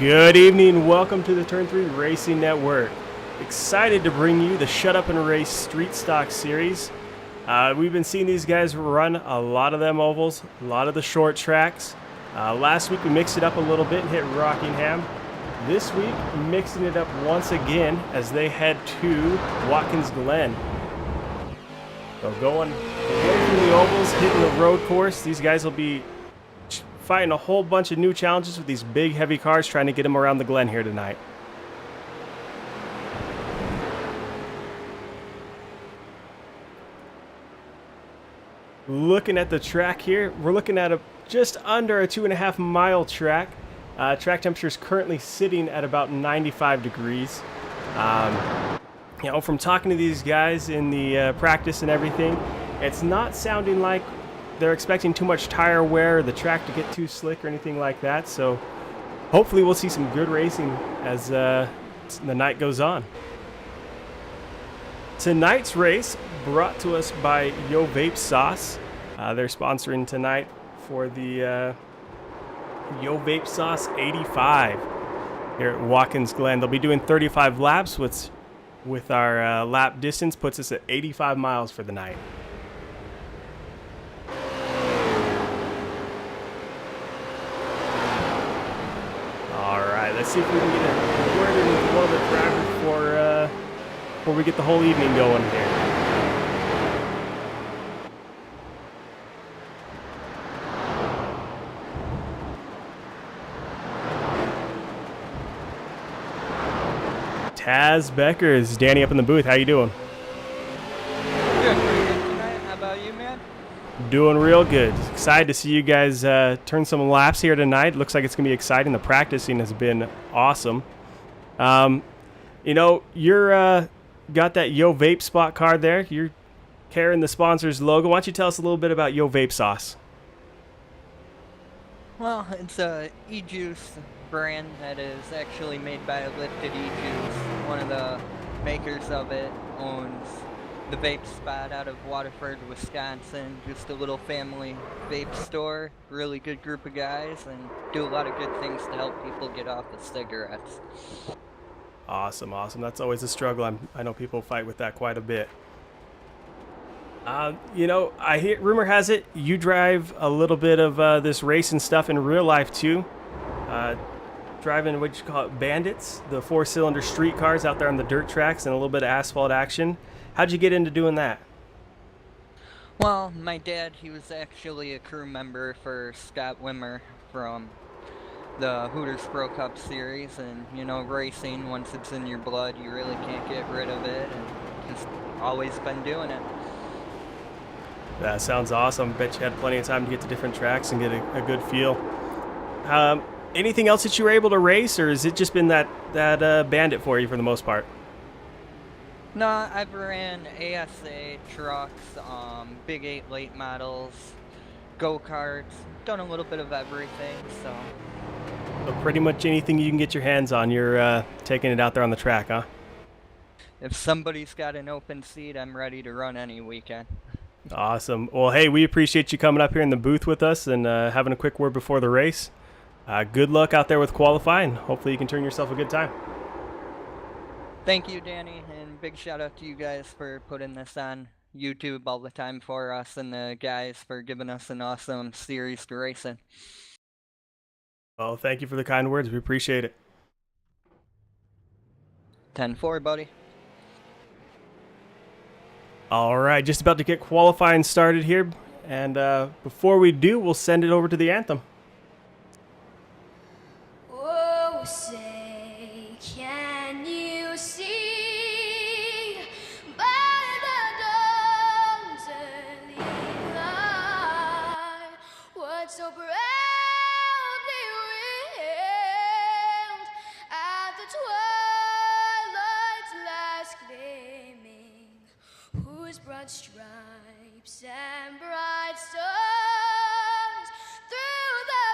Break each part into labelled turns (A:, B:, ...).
A: Good evening, welcome to the Turn 3 Racing Network. Excited to bring you the Shut Up and Race Street Stock Series. We've been seeing these guys run a lot of them ovals, a lot of the short tracks. Last week we mixed it up a little bit and hit Rockingham. This week, mixing it up once again as they head to Watkins Glen. So going away from the ovals, hitting the road course. These guys will be fighting a whole bunch of new challenges with these big heavy cars, trying to get them around the Glen here tonight. Looking at the track here, we're looking at just under a 2.5 mile track. Track temperature is currently sitting at about 95 degrees. From talking to these guys in the practice and everything, it's not sounding like they're expecting too much tire wear or the track to get too slick or anything like that. So hopefully we'll see some good racing as the night goes on. Tonight's race brought to us by Vape Sauce. They're sponsoring tonight for the Vape Sauce 85 here at Watkins Glen. They'll be doing 35 laps, which with our lap distance puts us at 85 miles for the night. Let's see if we can get a word in with one of the drivers before we get the whole evening going here. Taz Becker is Danny up in the booth. How you doing?
B: Good, pretty good tonight. How about you, man?
A: Doing real good. Excited to see you guys turn some laps here tonight. Looks like it's going to be exciting. The practicing has been awesome. You're got that Yo Vape spot card there. You're carrying the sponsor's logo. Why don't you tell us a little bit about Yo Vape Sauce?
B: Well, it's a e-juice brand that is actually made by Lifted E-Juice. One of the makers of it owns the vape spot out of Waterford, Wisconsin. Just a little family vape store. Really good group of guys and do a lot of good things to help people get off of cigarettes.
A: Awesome. That's always a struggle. I know people fight with that quite a bit. I hear, rumor has it, you drive a little bit of this racing stuff in real life too. Driving what you call it, bandits, the 4-cylinder street cars out there on the dirt tracks and a little bit of asphalt action. How'd you get into doing that?
B: Well, my dad, he was actually a crew member for Scott Wimmer from the Hooters Pro Cup series, and racing, once it's in your blood, you really can't get rid of it, and just always been doing it.
A: That sounds awesome. Bet you had plenty of time to get to different tracks and get a good feel. Anything else that you were able to race, or has it just been that bandit for you for the most part?
B: No, I've ran ASA trucks, Big 8 late models, go-karts, done a little bit of everything, so
A: pretty much anything you can get your hands on, you're taking it out there on the track, huh?
B: If somebody's got an open seat, I'm ready to run any weekend.
A: Awesome. Well, hey, we appreciate you coming up here in the booth with us and having a quick word before the race. Good luck out there with qualifying. Hopefully you can turn yourself a good time.
B: Thank you, Danny, and big shout out to you guys for putting this on YouTube all the time for us, and the guys for giving us an awesome series to race in.
A: Well, thank you for the kind words. We appreciate it.
B: 10-4, buddy.
A: All right, just about to get qualifying started here. And before we do, we'll send it over to the anthem.
C: Oh, say, can you see by the dawn's early light what so proudly we hailed at the twilight's last gleaming, whose broad stripes and bright stars through the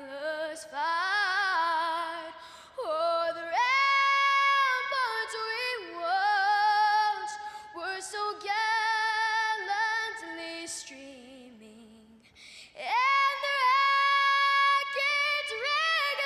C: perilous fight o'er the ramparts we watched were so gallantly streaming, and the rackets red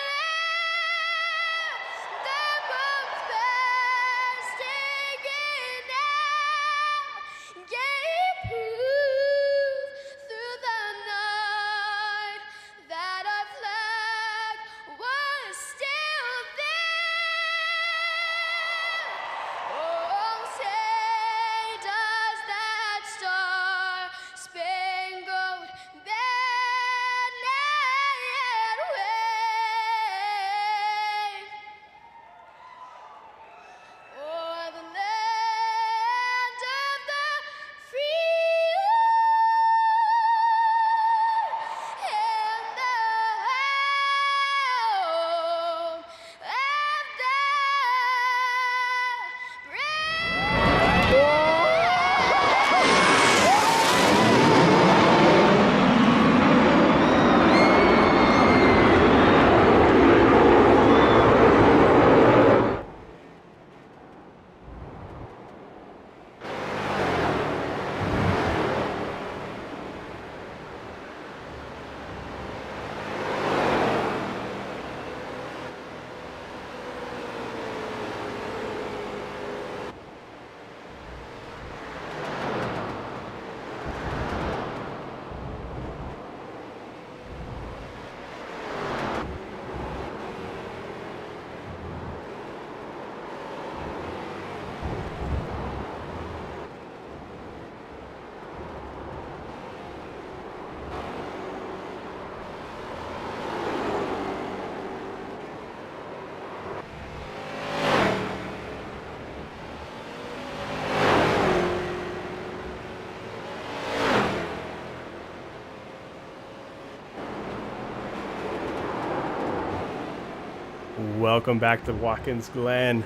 A: Welcome back to Watkins Glen.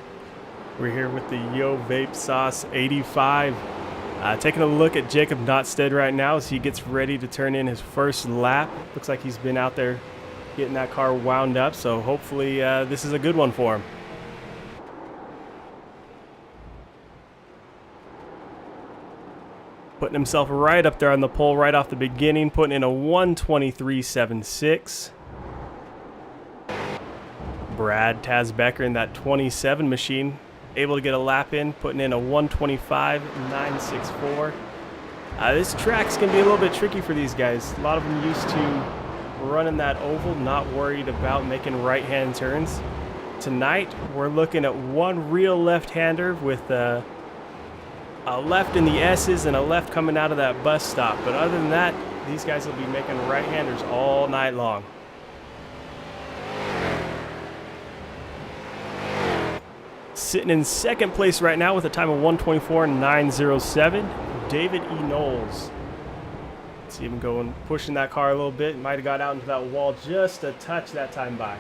A: We're here with the Yo Vape Sauce 85. Taking a look at Jacob Notstead right now as he gets ready to turn in his first lap. Looks like he's been out there getting that car wound up, so hopefully this is a good one for him. Putting himself right up there on the pole right off the beginning, putting in a 1:23.76. Brad Tazbecker in that 27 machine, able to get a lap in, putting in a 1:25.964. This track's going to be a little bit tricky for these guys. A lot of them used to running that oval, not worried about making right-hand turns. Tonight, we're looking at one real left-hander with a left in the S's and a left coming out of that bus stop. But other than that, these guys will be making right-handers all night long. Sitting in second place right now with a time of 1:24.907, David E. Knowles. See him going, pushing that car a little bit. Might have got out into that wall just a touch that time by.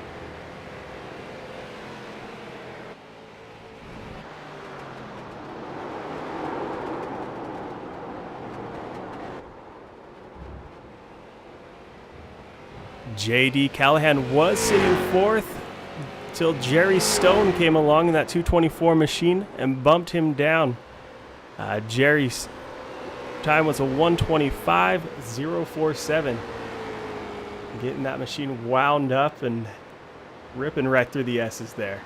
A: J.D. Callahan was sitting fourth till Jerry Stone came along in that 224 machine and bumped him down. Jerry's time was a 1:25.047. Getting that machine wound up and ripping right through the S's there.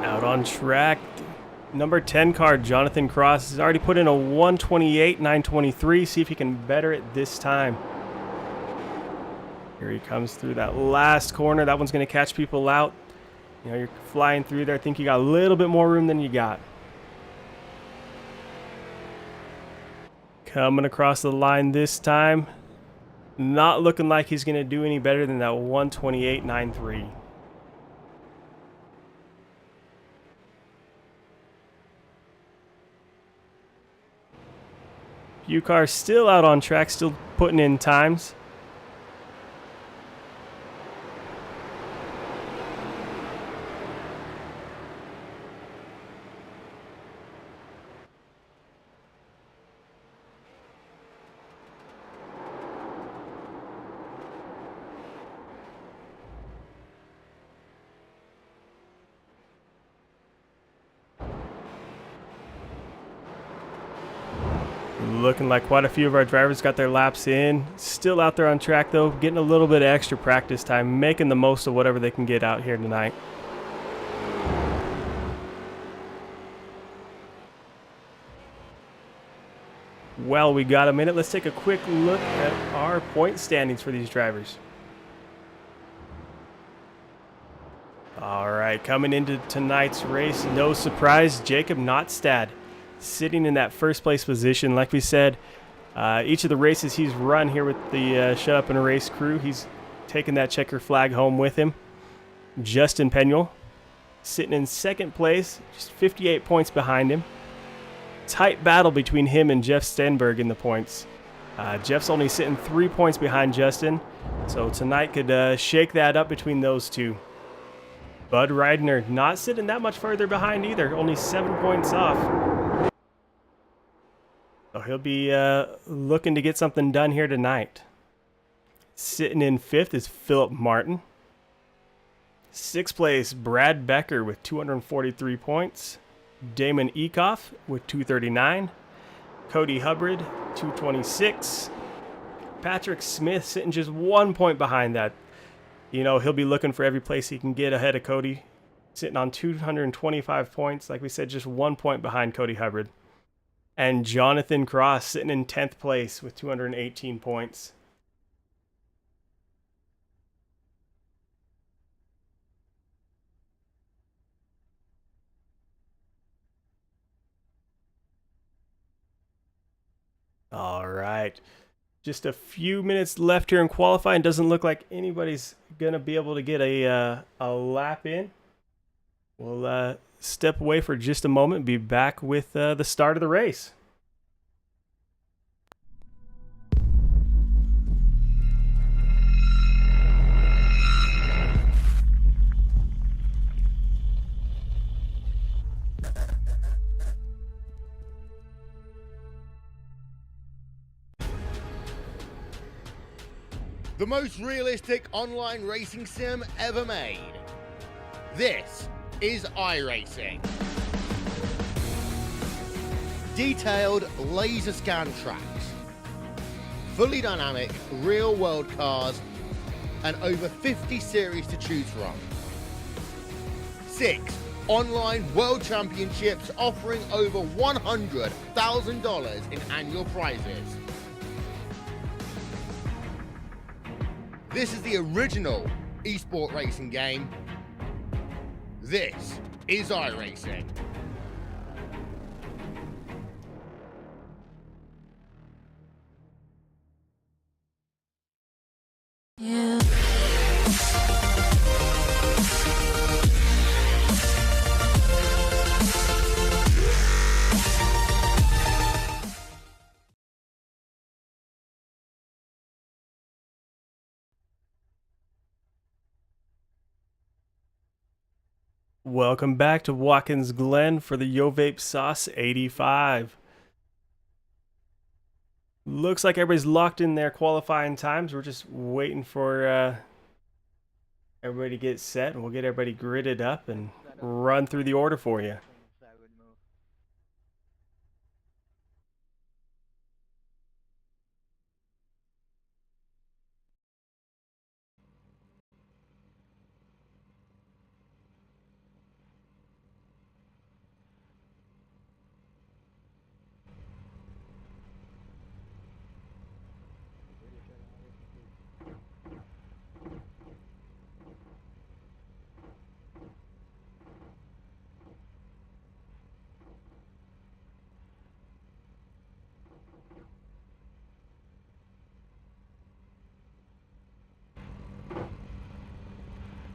A: Out on track, number 10 car, Jonathan Cross, has already put in a 1:28.923. See if he can better it this time. Here he comes through that last corner. That one's going to catch people out. You know, you're flying through there. I think you got a little bit more room than you got. Coming across the line this time. Not looking like he's going to do any better than that 1:28.93. Few cars still out on track, still putting in times. Looking like quite a few of our drivers got their laps in. Still out there on track though, getting a little bit of extra practice time, making the most of whatever they can get out here tonight. Well, we got a minute. Let's take a quick look at our point standings for these drivers. All right, coming into tonight's race, no surprise, Jacob Notstead sitting in that first place position. Like we said, each of the races he's run here with the Shut Up and Race crew, he's taken that checker flag home with him. Justin Penuel sitting in second place, just 58 points behind him. Tight battle between him and Jeff Stenberg in the points. Jeff's only sitting 3 points behind Justin, so tonight could shake that up between those two. Bud Reidner not sitting that much further behind either, only 7 points off. So he'll be looking to get something done here tonight. Sitting in fifth is Philip Martin. Sixth place, Brad Becker with 243 points. Damon Ekoff with 239. Cody Hubbard, 226. Patrick Smith sitting just 1 point behind that. You know, he'll be looking for every place he can get ahead of Cody. Sitting on 225 points. Like we said, just 1 point behind Cody Hubbard. And Jonathan Cross sitting in 10th place with 218 points. All right. Just a few minutes left here in qualifying. Doesn't look like anybody's going to be able to get a lap in. We'll step away for just a moment and be back with the start of the race.
D: The most realistic online racing sim ever made. This is iRacing. Detailed laser scan tracks, fully dynamic real world cars, and over 50 series to choose from. 6 online world championships offering over $100,000 in annual prizes. This is the original esport racing game. This is iRacing.
C: Yeah.
A: Welcome back to Watkins Glen for the Vape Sauce 85. Looks like everybody's locked in their qualifying times. We're just waiting for everybody to get set, and we'll get everybody gridded up and run through the order for you.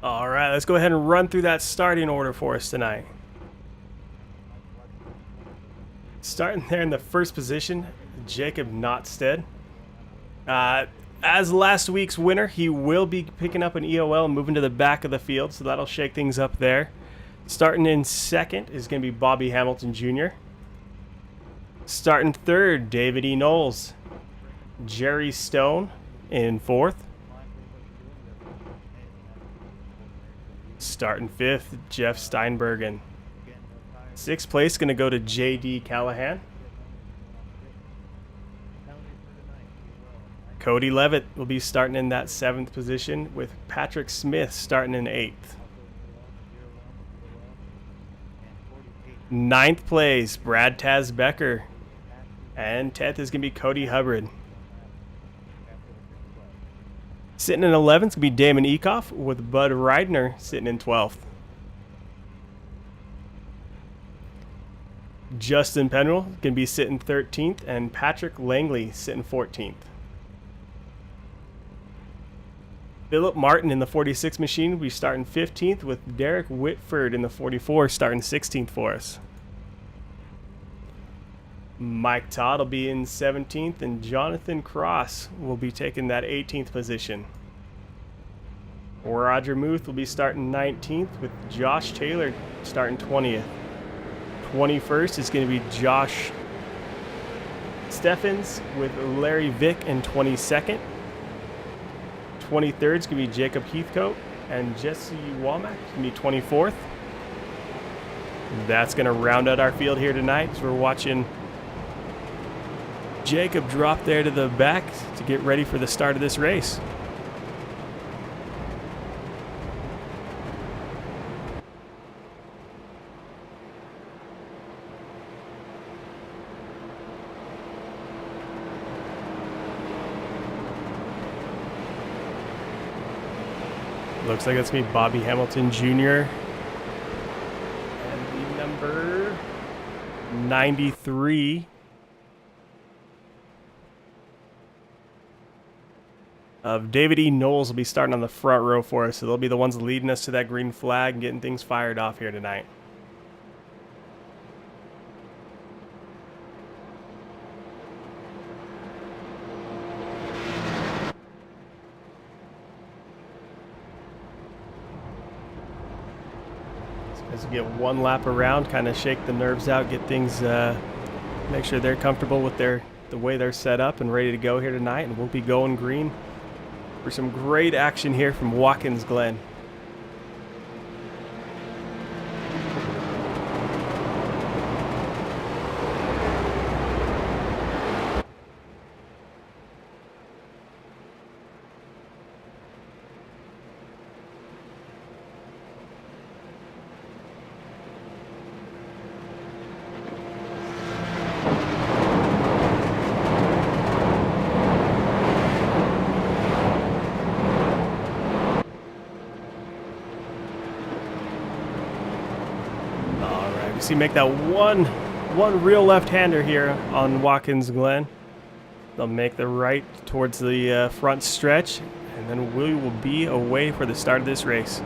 A: All right, let's go ahead and run through that starting order for us tonight. Starting there in the first position, Jacob Notstead. As last week's winner, he will be picking up an EOL and moving to the back of the field, so that'll shake things up there. Starting in second is going to be Bobby Hamilton Jr. Starting third, David E. Knowles. Jerry Stone in fourth. Starting fifth, Jeff Steinbergen. Sixth place going to go to J.D. Callahan. Cody Levitt will be starting in that seventh position, with Patrick Smith starting in eighth. Ninth place, Brad Taz Becker. And 10th is going to be Cody Hubbard. Sitting in 11th is going to be Damon Ecoff, with Bud Reidner sitting in 12th. Justin Penrell going to be sitting 13th, and Patrick Langley sitting 14th. Philip Martin in the 46 machine will be starting 15th, with Derek Whitford in the 44 starting 16th for us. Mike Todd will be in 17th, and Jonathan Cross will be taking that 18th position. Roger Muth will be starting 19th, with Josh Taylor starting 20th. 21st is going to be Josh Steffens, with Larry Vick in 22nd. 23rd is going to be Jacob Heathcote, and Jesse Womack is going to be 24th. That's going to round out our field here tonight, as we're watching Jacob drop there to the back to get ready for the start of this race. Looks like it's going to be Bobby Hamilton Jr. and the number 93. of David E. Knowles will be starting on the front row for us. So they'll be the ones leading us to that green flag and getting things fired off here tonight. As we get one lap around, kind of shake the nerves out, get things, make sure they're comfortable with the way they're set up and ready to go here tonight. And we'll be going green for some great action here from Watkins Glen. See, make that one real left-hander here on Watkins Glen. They'll make the right towards the front stretch, and then we will be away for the start of this race.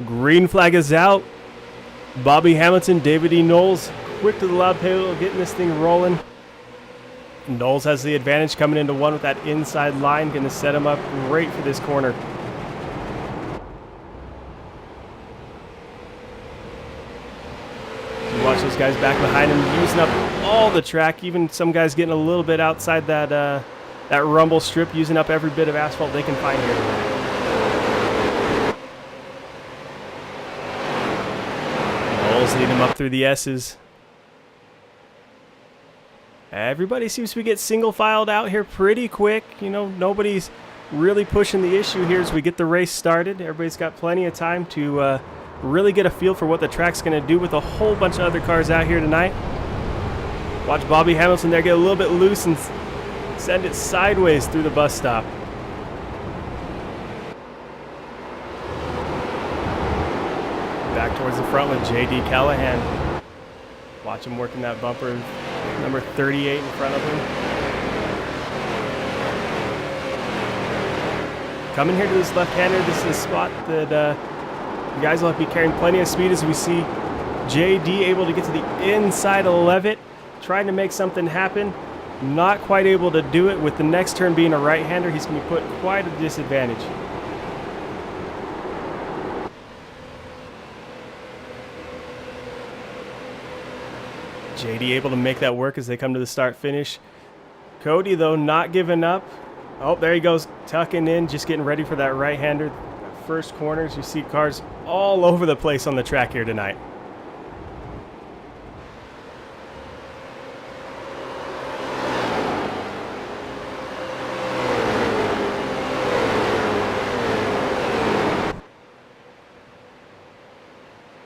A: Green flag is out. Bobby Hamilton, David E. Knowles, quick to the loud pedal, getting this thing rolling. Knowles has the advantage coming into one with that inside line, going to set him up great for this corner. You watch those guys back behind him using up all the track, even some guys getting a little bit outside that that rumble strip, using up every bit of asphalt they can find here. Knowles leading him up through the S's. Everybody seems to get single filed out here pretty quick. You know, nobody's really pushing the issue here as we get the race started. Everybody's got plenty of time to really get a feel for what the track's going to do with a whole bunch of other cars out here tonight. Watch Bobby Hamilton there get a little bit loose and send it sideways through the bus stop. Back towards the front with J.D. Callahan. Watch him working that bumper. Number 38 in front of him. Coming here to this left-hander, this is a spot that you guys will have to be carrying plenty of speed as we see JD able to get to the inside of Levitt, trying to make something happen. Not quite able to do it. With the next turn being a right-hander, he's going to be put quite a disadvantage. JD able to make that work as they come to the start-finish. Cody, though, not giving up. Oh, there he goes, tucking in, just getting ready for that right-hander. First corners, you see cars all over the place on the track here tonight.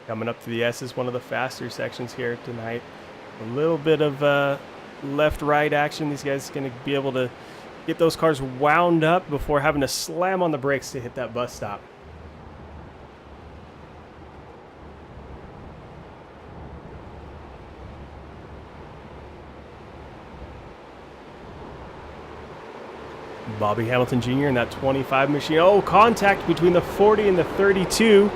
A: Coming up to the S is one of the faster sections here tonight. A little bit of left-right action. These guys are going to be able to get those cars wound up before having to slam on the brakes to hit that bus stop. Bobby Hamilton Jr. in that 25 machine. Oh, contact between the 40 and the 32.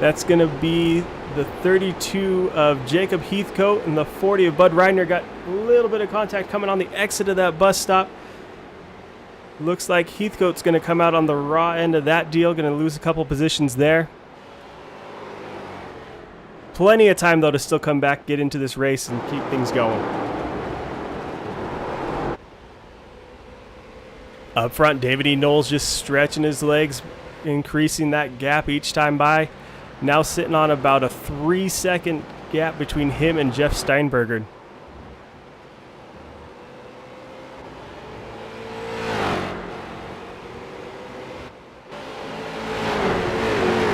A: That's going to be the 32 of Jacob Heathcote, and the 40 of Bud Reiner got a little bit of contact coming on the exit of that bus stop. Looks like Heathcote's going to come out on the raw end of that deal, going to lose a couple positions there. Plenty of time, though, to still come back, get into this race, and keep things going. Up front, David E. Knowles just stretching his legs, increasing that gap each time by. Now sitting on about a 3-second gap between him and Jeff Steinberger.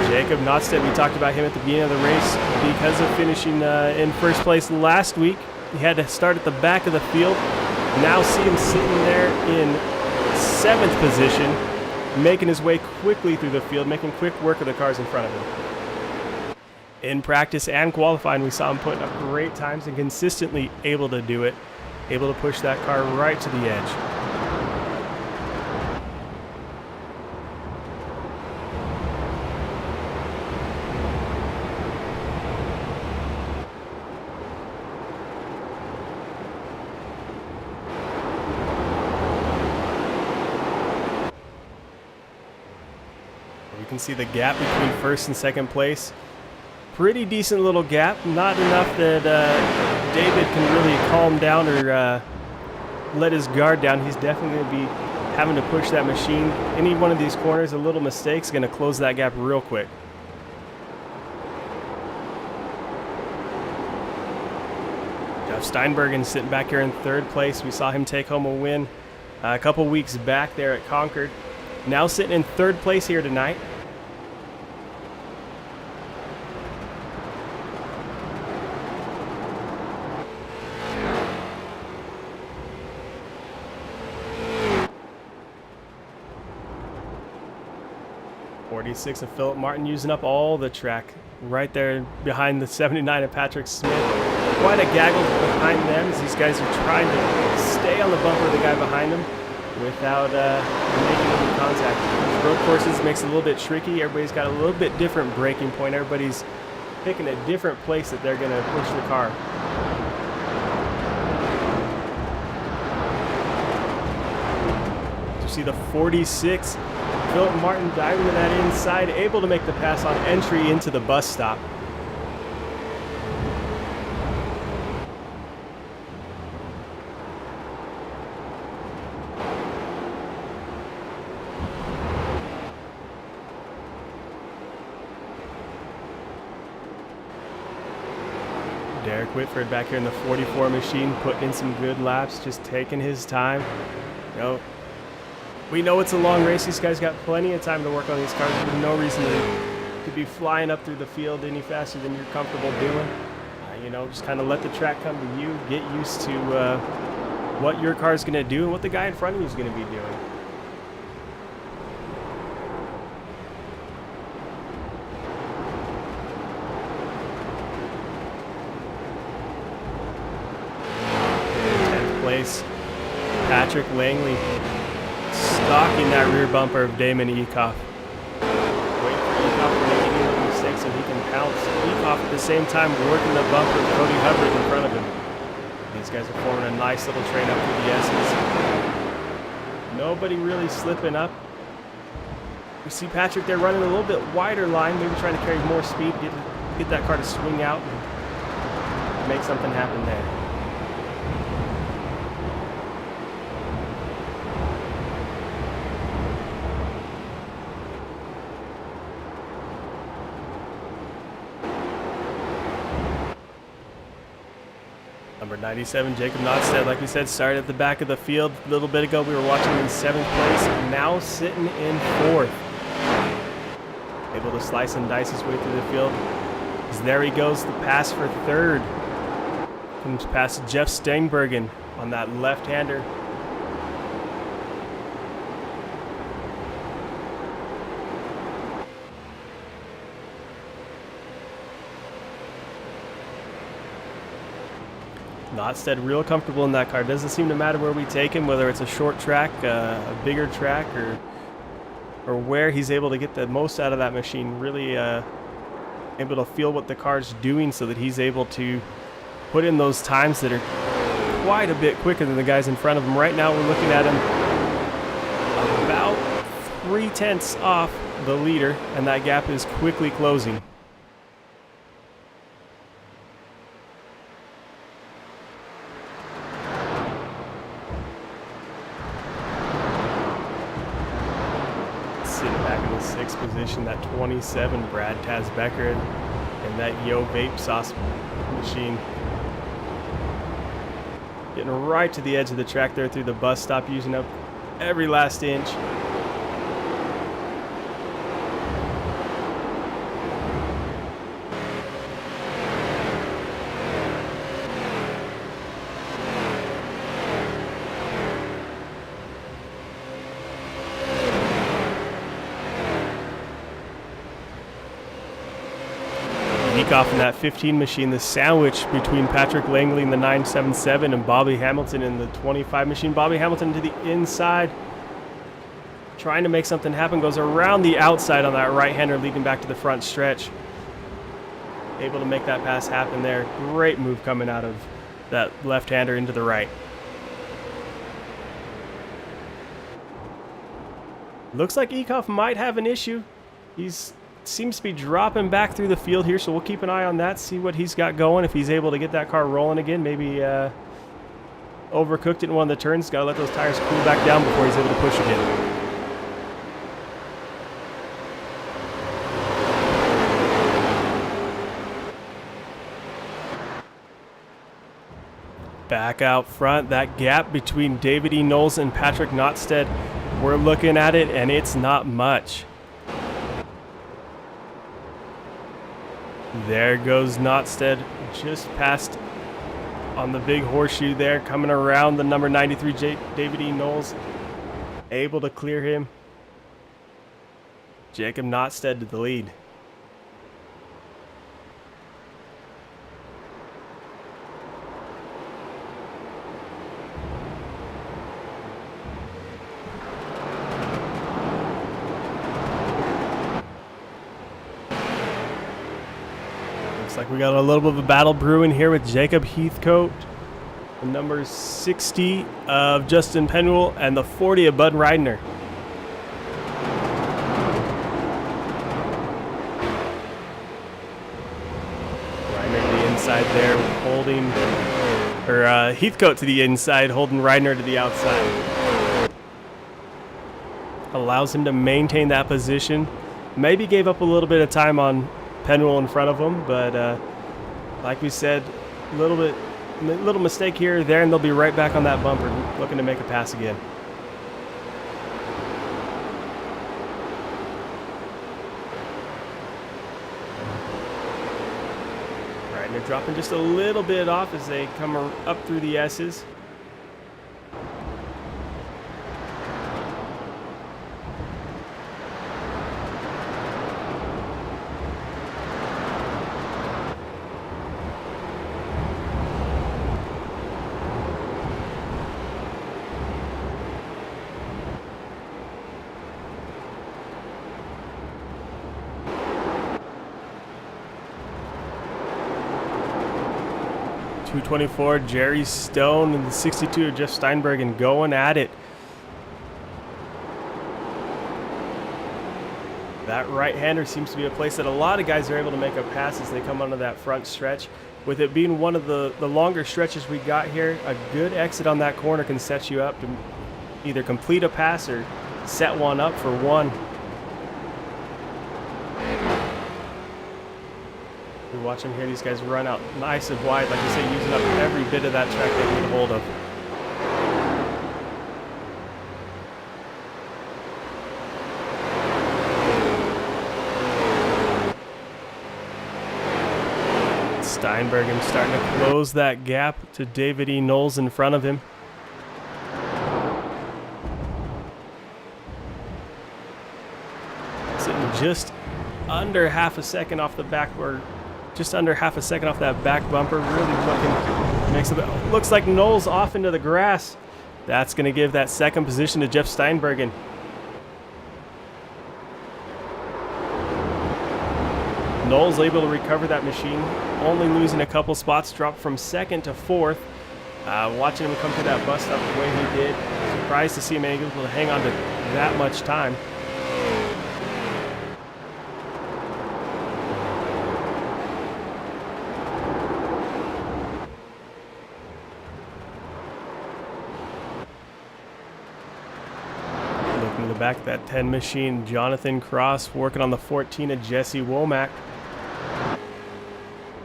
A: Jacob Notstedt, we talked about him at the beginning of the race because of finishing in first place last week. He had to start at the back of the field. Now see him sitting there in 7th position, making his way quickly through the field, making quick work of the cars in front of him. In practice and qualifying, we saw him putting up great times and consistently able to do it, able to push that car right to the edge. You can see the gap between first and second place. Pretty decent little gap, not enough that David can really calm down or let his guard down. He's definitely going to be having to push that machine. Any one of these corners, a little mistake is going to close that gap real quick. Jeff Steinbergen sitting back here in third place. We saw him take home a win a couple weeks back there at Concord. Now sitting in third place here tonight. '46 of Philip Martin using up all the track right there behind the 79 of Patrick Smith. Quite a gaggle behind them as these guys are trying to stay on the bumper of the guy behind them without making any contact. Road courses makes it a little bit tricky. Everybody's got a little bit different braking point. Everybody's picking a different place that they're going to push the car. You see the 46. Philip Martin diving to that inside, able to make the pass on entry into the bus stop. Derek Whitford back here in the 44 machine, putting in some good laps, just taking his time. You know, we know it's a long race. These guys got plenty of time to work on these cars. There's no reason to be flying up through the field any faster than you're comfortable doing. You know, just kind of let the track come to you. Get used to what your car's going to do and what the guy in front of you is going to be doing. Place, Patrick Langley stalking that rear bumper of Damon Ecoff. Wait for Ecoff to make any little mistakes so he can pounce. Ecoff at the same time working the bumper of Cody Hubbard in front of him. These guys are forming a nice little train up through the S's. Nobody really slipping up. We see Patrick there running a little bit wider line, maybe trying to carry more speed, get that car to swing out and make something happen there. Number 97, Jacob Notstead, like we said, started at the back of the field a little bit ago. We were watching in 7th place, now sitting in 4th. Able to slice and dice his way through the field. As there he goes, the pass for 3rd. Comes past Jeff Steinbergen on that left-hander. Notstead real comfortable in that car. Doesn't seem to matter where we take him, whether it's a short track, a bigger track, or where he's able to get the most out of that machine. Really able to feel what the car's doing so that he's able to put in those times that are quite a bit quicker than the guys in front of him. Right now we're looking at him about 3/10 off the leader, and that gap is quickly closing. Position, that 27, Brad Tazbecker, and that Vape sauce machine. Getting right to the edge of the track there through the bus stop, using up every last inch. Ecoff in that 15 machine, the sandwich between Patrick Langley in the 977 and Bobby Hamilton in the 25 machine. Bobby Hamilton to the inside, trying to make something happen, goes around the outside on that right-hander leading back to the front stretch. Able to make that pass happen there. Great move coming out of that left-hander into the right. Looks like Ecoff might have an issue. He's seems to be dropping back through the field here, so we'll keep an eye on that, see what he's got going. If he's able to get that car rolling again, maybe overcooked it in one of the turns. Got to let those tires cool back down before he's able to push again. Back out front, that gap between David E. Knowles and Patrick Notstead, we're looking at it, and it's not much. There goes Notstead, just past on the big horseshoe there, coming around the number 93 David E. Knowles, able to clear him. Jacob Notstead to the lead. Like we got a little bit of a battle brewing here with Jacob Heathcote, the number 60 of Justin Penwell, and the 40 of Bud Reidner. Reidner to the inside there, holding, or Heathcote to the inside, holding Reidner to the outside. Allows him to maintain that position. Maybe gave up a little bit of time on Penwell in front of him, but like we said, little mistake here or there, and they'll be right back on that bumper, looking to make a pass again. Right, and they're dropping just a little bit off as they come up through the S's. .224, Jerry Stone and the 62 of Jeff Steinbergen going at it. That right-hander seems to be a place that a lot of guys are able to make a pass as they come onto that front stretch. With it being one of the longer stretches we got here, a good exit on that corner can set you up to either complete a pass or set one up for one. We're watching here these guys run out nice and wide, like I say, using up every bit of that track they can get a hold of. Steinbergen starting to close that gap to David E. Knowles in front of him. Sitting just under half a second off the back, or just under half a second off that back bumper. Really looking, makes it, looks like Knowles off into the grass. That's going to give that second position to Jeff Steinbergen. Knowles able to recover that machine, only losing a couple spots, dropped from second to fourth. Watching him come through that bus stop the way he did, surprised to see him able to hang on to that much time. Looking to the back of that 10 machine, Jonathan Cross working on the 14 of Jesse Womack.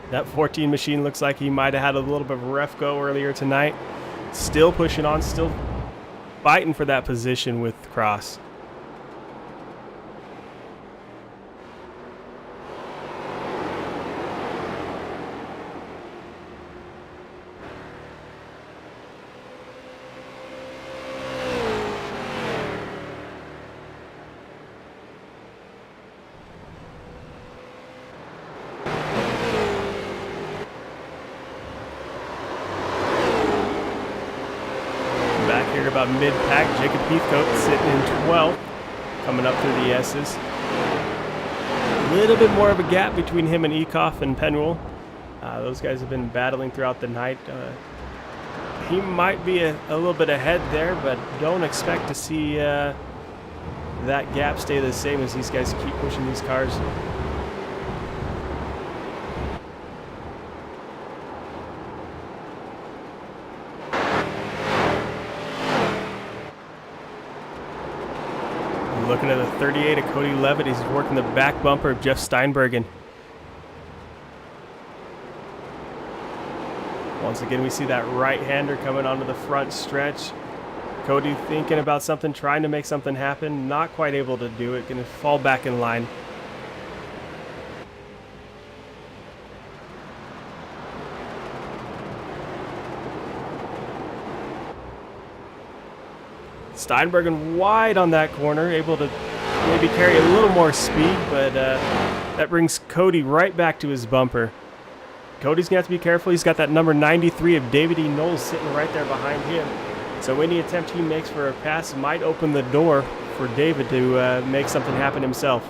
A: That 14 machine looks like he might have had a little bit of a rough go earlier tonight. Still pushing on, still fighting for that position with Cross. about mid-pack. Jacob Heathcote sitting in 12th, coming up through the S's. A little bit more of a gap between him and Ekoff and Penwell. Those guys have been battling throughout the night. He might be a little bit ahead there, but don't expect to see that gap stay the same as these guys keep pushing these cars. Looking at the 38 of Cody Levitt, he's working the back bumper of Jeff Steinbergen. Once again, we see that right-hander coming onto the front stretch. Cody thinking about something, trying to make something happen, not quite able to do it, going to fall back in line. Steinbergen wide on that corner, able to maybe carry a little more speed, but that brings Cody right back to his bumper. Cody's going to have to be careful. He's got that number 93 of David E. Knowles sitting right there behind him. So any attempt he makes for a pass might open the door for David to make something happen himself.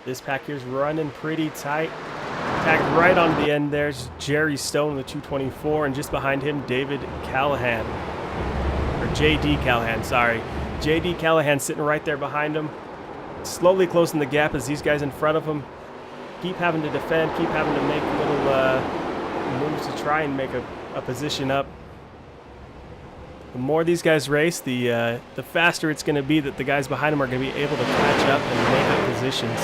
A: This pack here's running pretty tight. Tagged right on the end there's Jerry Stone, the 224, and just behind him, David Callahan. Or J.D. Callahan, sorry. J.D. Callahan sitting right there behind him. Slowly closing the gap as these guys in front of him keep having to defend, keep having to make little moves to try and make a position up. The more these guys race, the faster it's going to be that the guys behind them are going to be able to catch up and make up positions.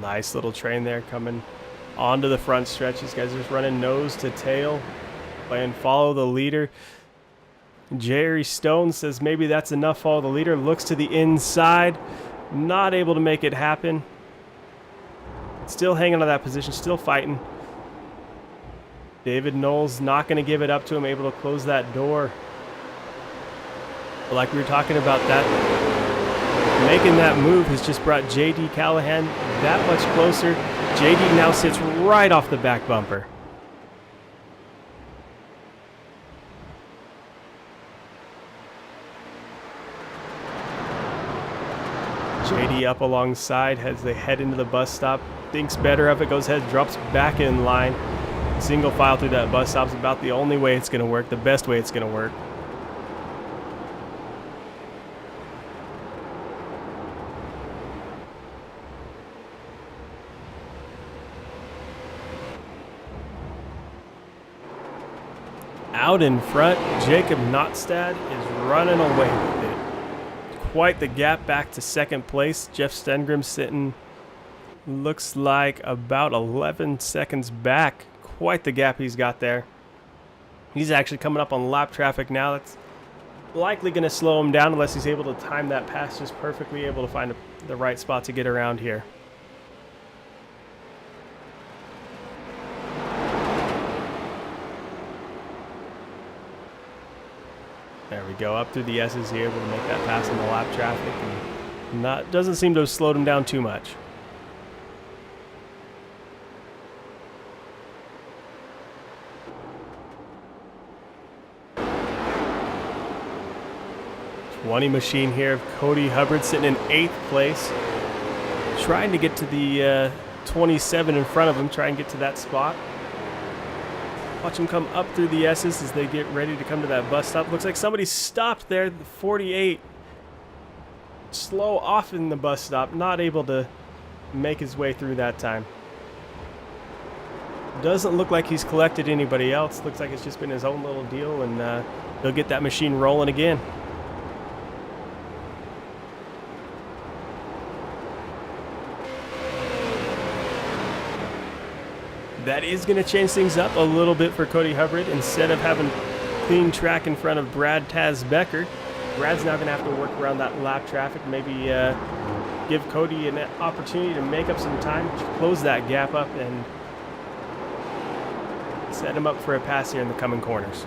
A: Nice little train there coming onto the front stretch. These guys are just running nose to tail, playing follow the leader. Jerry Stone says maybe that's enough, follow the leader. Looks to the inside, not able to make it happen. Still hanging on that position, still fighting. David Knowles not going to give it up to him, able to close that door. But like we were talking about, that making that move has just brought J.D. Callahan that much closer. J.D. now sits right off the back bumper. J.D. up alongside as they head into the bus stop. Thinks better of it, goes ahead, drops back in line. Single file through that bus stop is about the only way it's going to work, the best way it's going to work. Out in front, Jacob Notstad is running away with it. Quite the gap back to second place. Jeff Stengrim sitting, looks like about 11 seconds back. Quite the gap he's got there. He's actually coming up on lap traffic now. That's likely going to slow him down unless he's able to time that pass just perfectly, able to find the right spot to get around here. There we go, up through the S's here, able to make that pass in the lap traffic, and doesn't seem to have slowed him down too much. '20 machine here of Cody Hubbard sitting in 8th place, trying to get to the 27 in front of him, try and get to that spot. Watch them come up through the S's as they get ready to come to that bus stop. Looks like somebody stopped there. The 48 slow off in the bus stop, not able to make his way through that time. Doesn't look like he's collected anybody else. Looks like it's just been his own little deal, and he'll get that machine rolling again. That is going to change things up a little bit for Cody Hubbard. Instead of having clean track in front of Brad Taz Becker, Brad's now going to have to work around that lap traffic, maybe give Cody an opportunity to make up some time, close that gap up, and set him up for a pass here in the coming corners.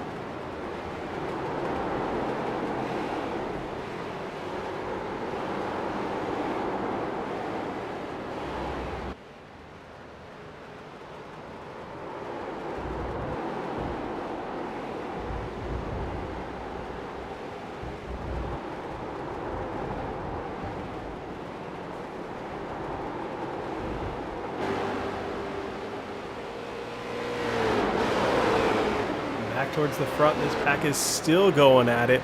A: Back towards the front, this pack is still going at it.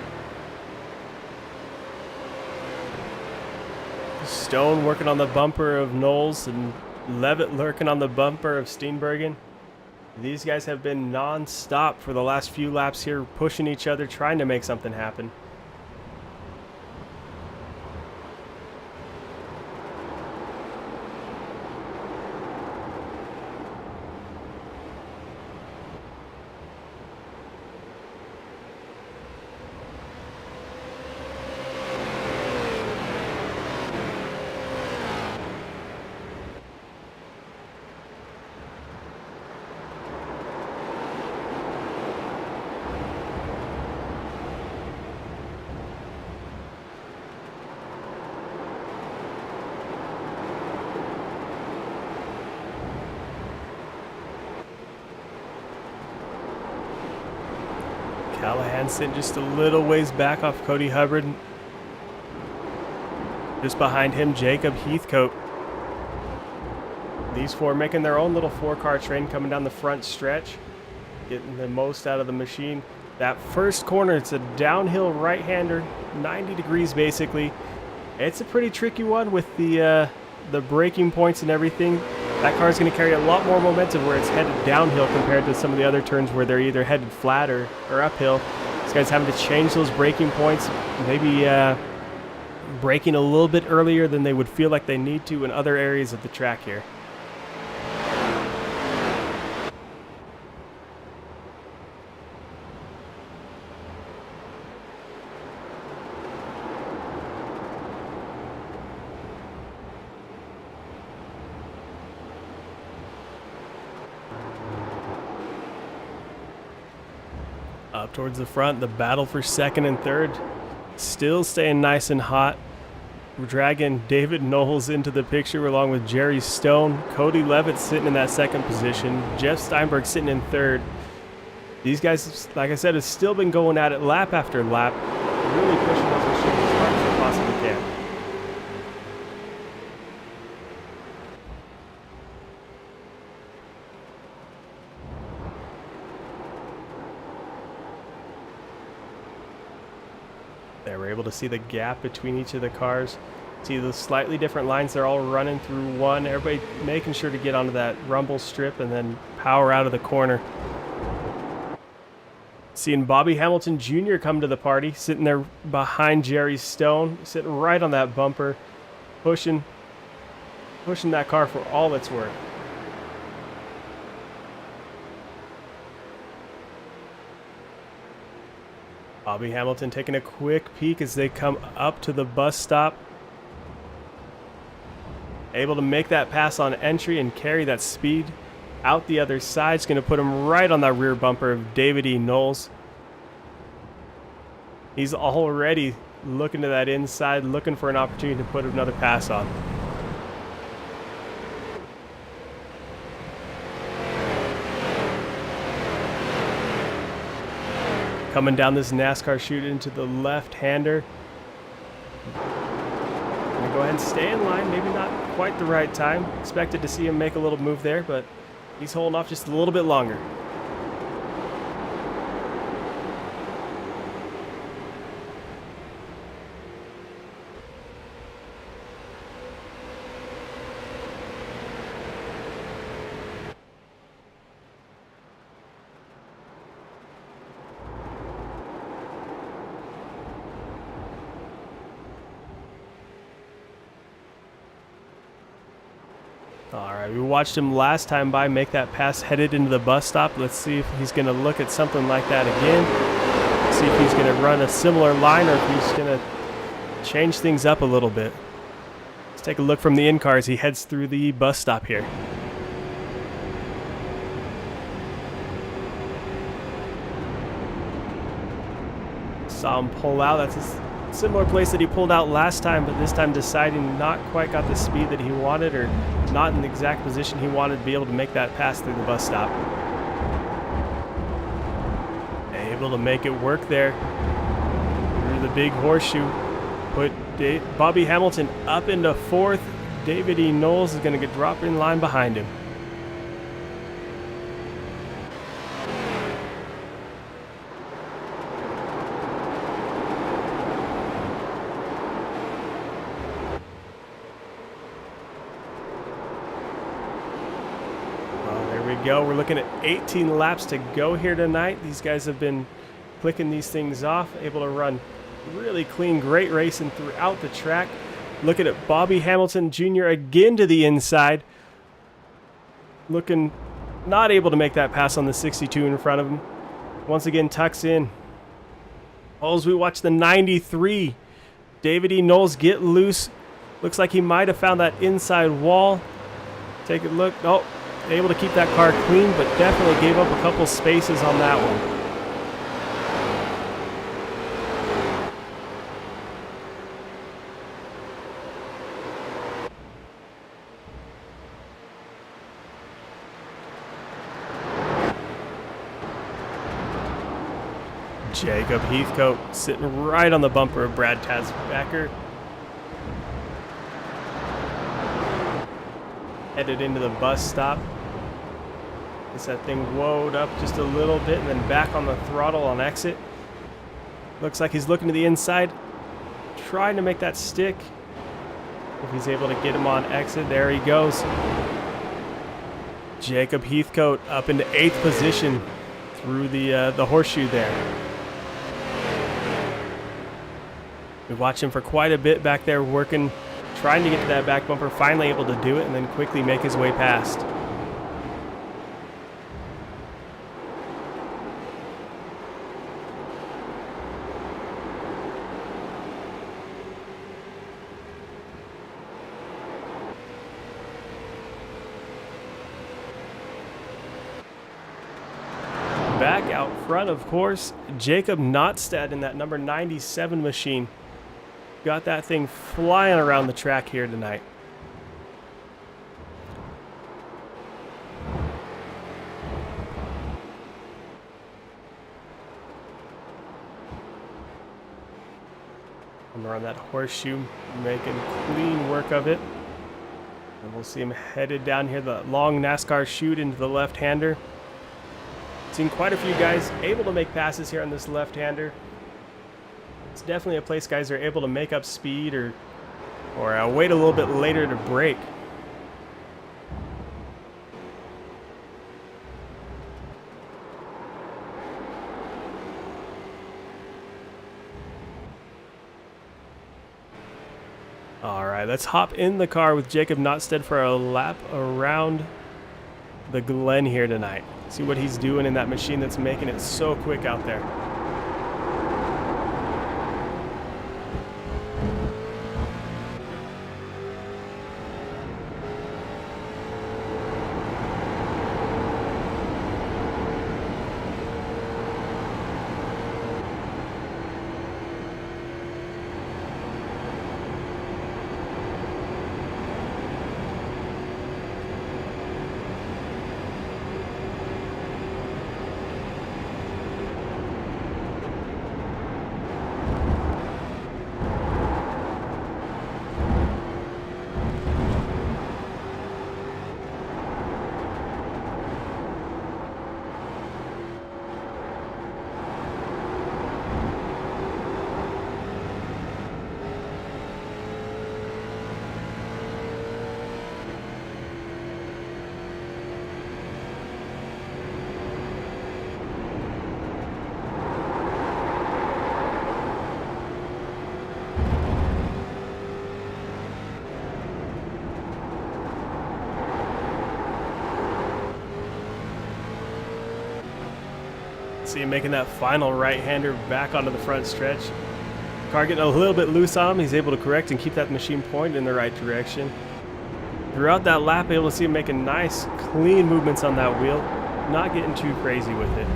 A: Stone working on the bumper of Knowles and Levitt lurking on the bumper of Steenbergen. These guys have been non-stop for the last few laps here, pushing each other, trying to make something happen. Callahan sitting just a little ways back off Cody Hubbard. Just behind him, Jacob Heathcote. These four making their own little four-car train coming down the front stretch, getting the most out of the machine. That first corner, it's a downhill right-hander, 90 degrees basically. It's a pretty tricky one with the braking points and everything. That car is going to carry a lot more momentum where it's headed downhill compared to some of the other turns where they're either headed flat or uphill. This guy's having to change those braking points, maybe braking a little bit earlier than they would feel like they need to in other areas of the track here. Up towards the front, the battle for second and third still staying nice and hot. We're dragging David Knowles into the picture along with Jerry Stone. Cody Levitt sitting in that second position. Jeff Steinberg sitting in third. These guys, like I said, have still been going at it lap after lap, really pushing those machines as hard as they possibly can. There, we're able to see the gap between each of the cars. See the slightly different lines. They're all running through one. Everybody making sure to get onto that rumble strip and then power out of the corner. Seeing Bobby Hamilton Jr. come to the party, sitting there behind Jerry Stone, sitting right on that bumper, pushing that car for all it's worth. Bobby Hamilton taking a quick peek as they come up to the bus stop. Able to make that pass on entry and carry that speed out the other side. It's going to put him right on that rear bumper of David E. Knowles. He's already looking to that inside, looking for an opportunity to put another pass on. Coming down this NASCAR chute into the left-hander. Gonna go ahead and stay in line, maybe not quite the right time. Expected to see him make a little move there, but he's holding off just a little bit longer. All right, we watched him last time by make that pass headed into the bus stop. Let's see if he's going to look at something like that again. See if he's going to run a similar line or if he's going to change things up a little bit. Let's take a look from the in-car as he heads through the bus stop here. Saw him pull out. That's a similar place that he pulled out last time, but this time deciding not quite got the speed that he wanted, or not in the exact position he wanted to be able to make that pass through the bus stop. Able to make it work there through the big horseshoe. Put Bobby Hamilton up into fourth. David E. Knowles is going to get dropped in line behind him. Go. We're looking at 18 laps to go here tonight. These guys have been clicking these things off, able to run really clean, great racing throughout the track. Looking at Bobby Hamilton Jr. again to the inside. Looking not able to make that pass on the 62 in front of him. Once again tucks in. As we watch the 93, David E. Knowles get loose. Looks like he might have found that inside wall. Take a look. Oh, able to keep that car clean, but definitely gave up a couple spaces on that one. Jacob Heathcote sitting right on the bumper of Brad Tazbacker. Headed into the bus stop. Gets that thing woed up just a little bit and then back on the throttle on exit. Looks like he's looking to the inside, trying to make that stick. If he's able to get him on exit, there he goes. Jacob Heathcote up into 8th position through the horseshoe there. We watched him for quite a bit back there working, trying to get to that back bumper, finally able to do it and then quickly make his way past. Back out front, of course, Jacob Notstad in that number 97 machine. Got that thing flying around the track here tonight. And around that horseshoe, making clean work of it. And we'll see him headed down here, the long NASCAR chute into the left-hander. Seen quite a few guys able to make passes here on this left-hander. It's definitely a place guys are able to make up speed or wait a little bit later to brake. All right, let's hop in the car with Jacob Notstead for a lap around the Glen here tonight. See what he's doing in that machine that's making it so quick out there. See him making that final right-hander back onto the front stretch. Car getting a little bit loose on him. He's able to correct and keep that machine pointed in the right direction. Throughout that lap, able to see him making nice, clean movements on that wheel. Not getting too crazy with it.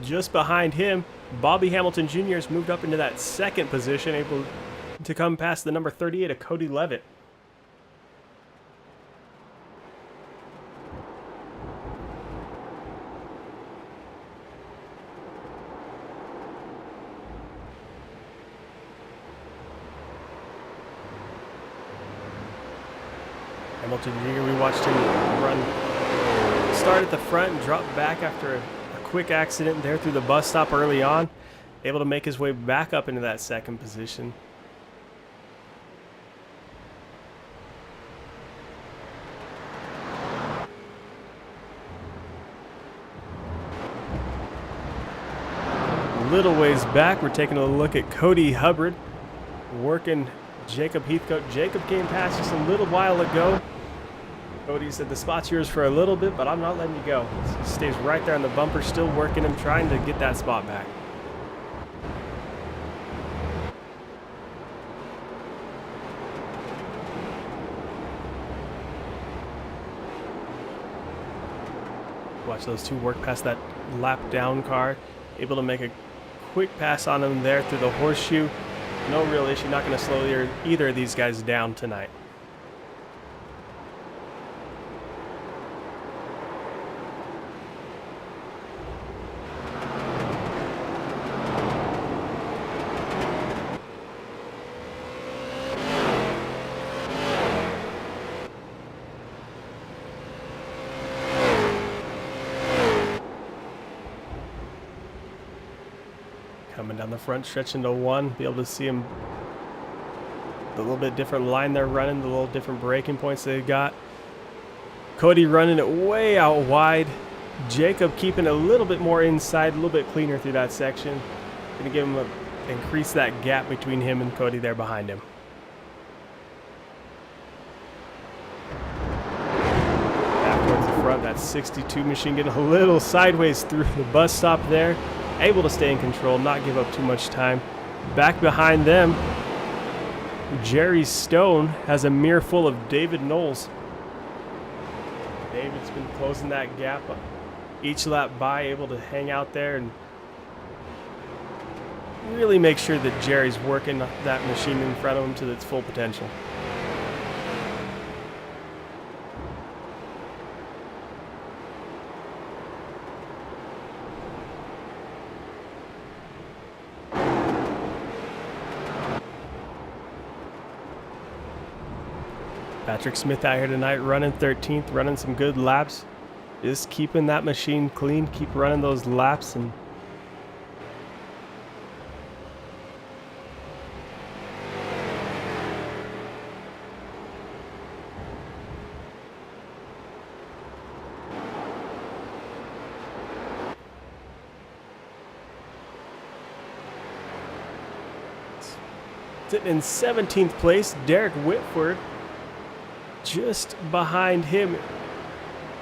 A: just behind him, Bobby Hamilton Jr. has moved up into that second position, able to come past the number 38 of Cody Levitt. Hamilton Jr., we watched him start at the front and drop back after a quick accident there through the bus stop early on. Able to make his way back up into that second position. A little ways back, we're taking a look at Cody Hubbard working Jacob Heathcote. Jacob came past just a little while ago. Cody said, the spot's yours for a little bit, but I'm not letting you go. He stays right there on the bumper, still working him, trying to get that spot back. Watch those two work past that lap down car. Able to make a quick pass on him there through the horseshoe. No real issue, not going to slow either of these guys down tonight. Coming down the front stretch into one, be able to see him. The little bit different line they're running, the little different braking points they've got. Cody running it way out wide. Jacob keeping a little bit more inside, a little bit cleaner through that section. Gonna give him increase that gap between him and Cody there behind him. Back towards the front, that 62 machine getting a little sideways through the bus stop there. Able to stay in control, not give up too much time. Back behind them, Jerry Stone has a mirror full of David Knowles. David's been closing that gap each lap by, able to hang out there and really make sure that Jerry's working that machine in front of him to its full potential. Patrick Smith out here tonight running 13th, running some good laps. Just keeping that machine clean, keep running those laps. And sitting in 17th place, Derek Whitford. Just behind him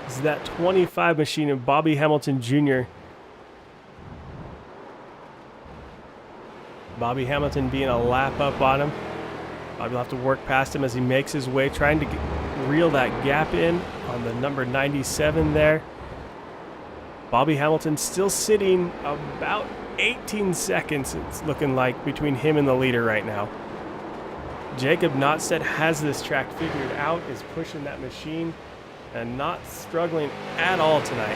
A: is that 25 machine of Bobby Hamilton Jr. Bobby Hamilton being a lap up on him. Bobby will have to work past him as he makes his way, trying to reel that gap in on the number 97 there. Bobby Hamilton still sitting about 18 seconds, it's looking like, between him and the leader right now. Jacob Notstedt has this track figured out, is pushing that machine and not struggling at all tonight.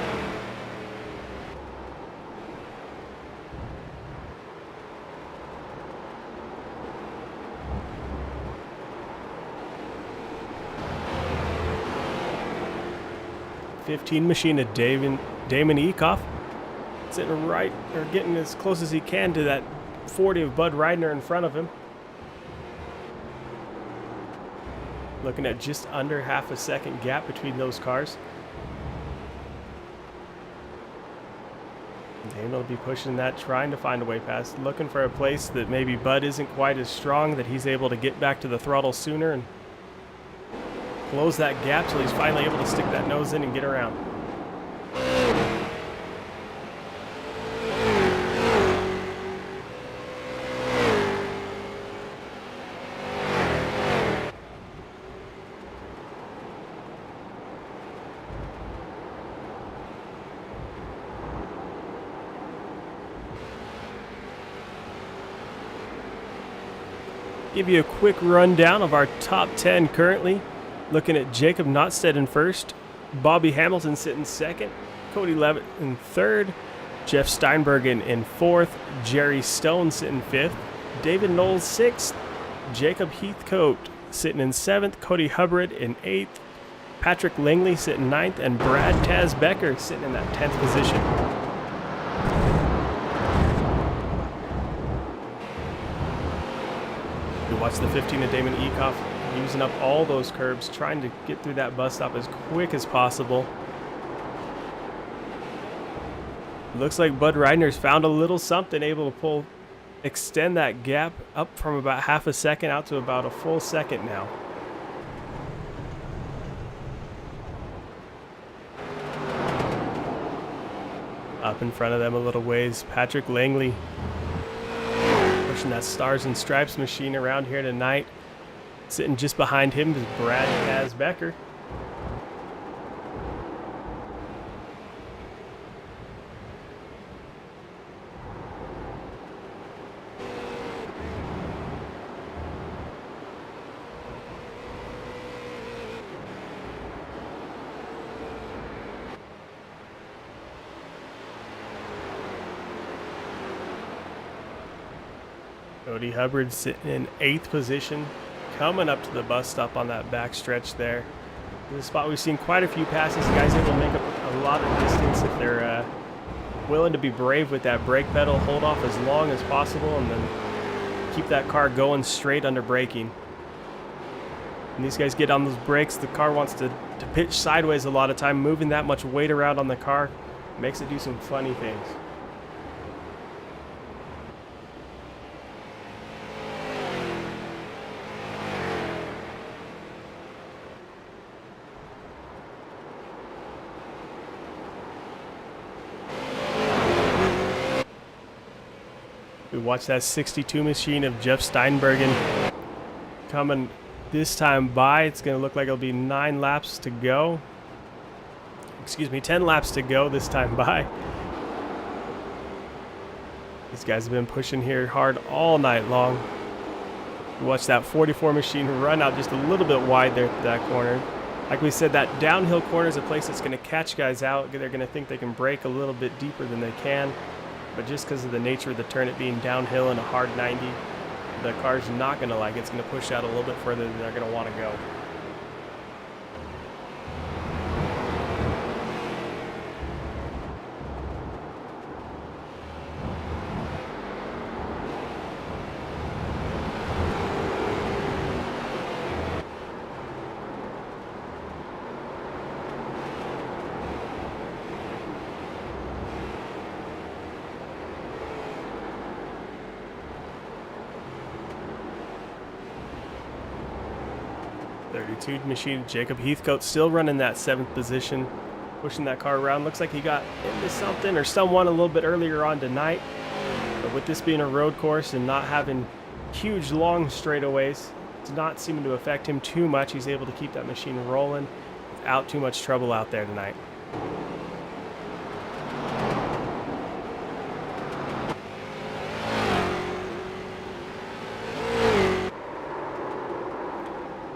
A: '15 machine of Damon Ecoff, sitting right, or getting as close as he can to that 40 of Bud Reidner in front of him. Looking at just under half a second gap between those cars. Damon will be pushing that, trying to find a way past, looking for a place that maybe Bud isn't quite as strong, that he's able to get back to the throttle sooner and close that gap till he's finally able to stick that nose in and get around. Give you a quick rundown of our top 10 currently. Looking at Jacob Notstead in first, Bobby Hamilton sitting second, Cody Levitt in third, Jeff Steinbergen in fourth, Jerry Stone sitting fifth, David Knowles sixth, Jacob Heathcote sitting in seventh, Cody Hubbard in eighth, Patrick Langley sitting ninth, and Brad Taz Becker sitting in that 10th position. We watch the 15 of Damon Ecoff using up all those curbs, trying to get through that bus stop as quick as possible. Looks like Bud Reidner's found a little something, able to extend that gap up from about half a second out to about a full second now. Up in front of them a little ways, Patrick Langley pushing that Stars and Stripes machine around here tonight. Sitting just behind him is Brad Taz Becker. Cody Hubbard sitting in 8th position, coming up to the bus stop on that back stretch there. This is a spot we've seen quite a few passes. The guys able to make up a lot of distance if they're willing to be brave with that brake pedal, hold off as long as possible, and then keep that car going straight under braking. When these guys get on those brakes, the car wants to pitch sideways a lot of time. Moving that much weight around on the car makes it do some funny things. We watch that 62 machine of Jeff Steinbergen coming this time by. It's going to look like it'll be 9 laps to go. Excuse me, 10 laps to go this time by. These guys have been pushing here hard all night long. We watch that 44 machine run out just a little bit wide there at that corner. Like we said, that downhill corner is a place that's going to catch guys out. They're going to think they can brake a little bit deeper than they can. But just because of the nature of the turn, it being downhill and a hard 90, the car's not going to like it. It's going to push out a little bit further than they're going to want to go. Machine Jacob Heathcote still running that 7th position, pushing that car around. Looks like he got into something or someone a little bit earlier on tonight, but with this being a road course and not having huge long straightaways, it's not seeming to affect him too much. He's able to keep that machine rolling without too much trouble out there tonight.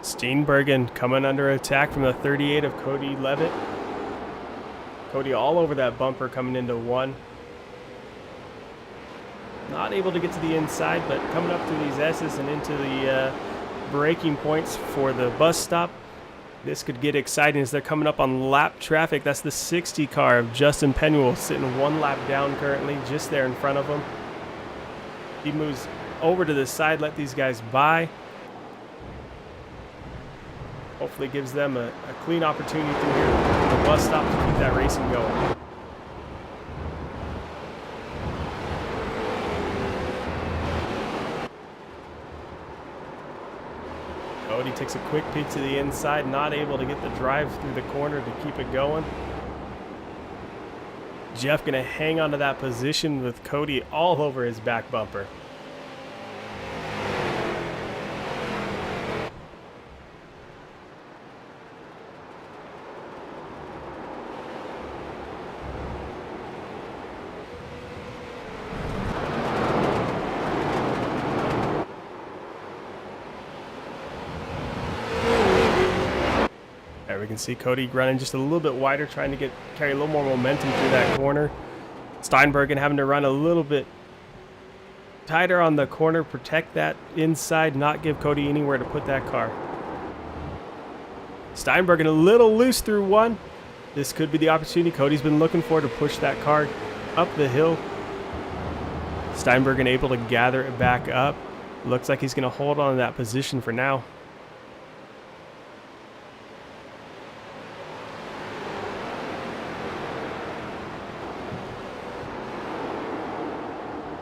A: Steinbergen coming under attack from the 38 of Cody Levitt. Cody all over that bumper coming into 1. Not able to get to the inside, but coming up through these S's and into the braking points for the bus stop. This could get exciting as they're coming up on lap traffic. That's the 60 car of Justin Penwell sitting 1 lap down currently, just there in front of him. He moves over to the side, let these guys by. Hopefully gives them a clean opportunity through here at the bus stop to keep that racing going. Cody takes a quick peek to the inside, not able to get the drive through the corner to keep it going. Jeff gonna hang onto that position with Cody all over his back bumper. There we can see Cody running just a little bit wider, trying to carry a little more momentum through that corner. Steinbergen having to run a little bit tighter on the corner, protect that inside, not give Cody anywhere to put that car. Steinbergen a little loose through one. This could be the opportunity Cody's been looking for to push that car up the hill. Steinbergen able to gather it back up. Looks like he's going to hold on to that position for now.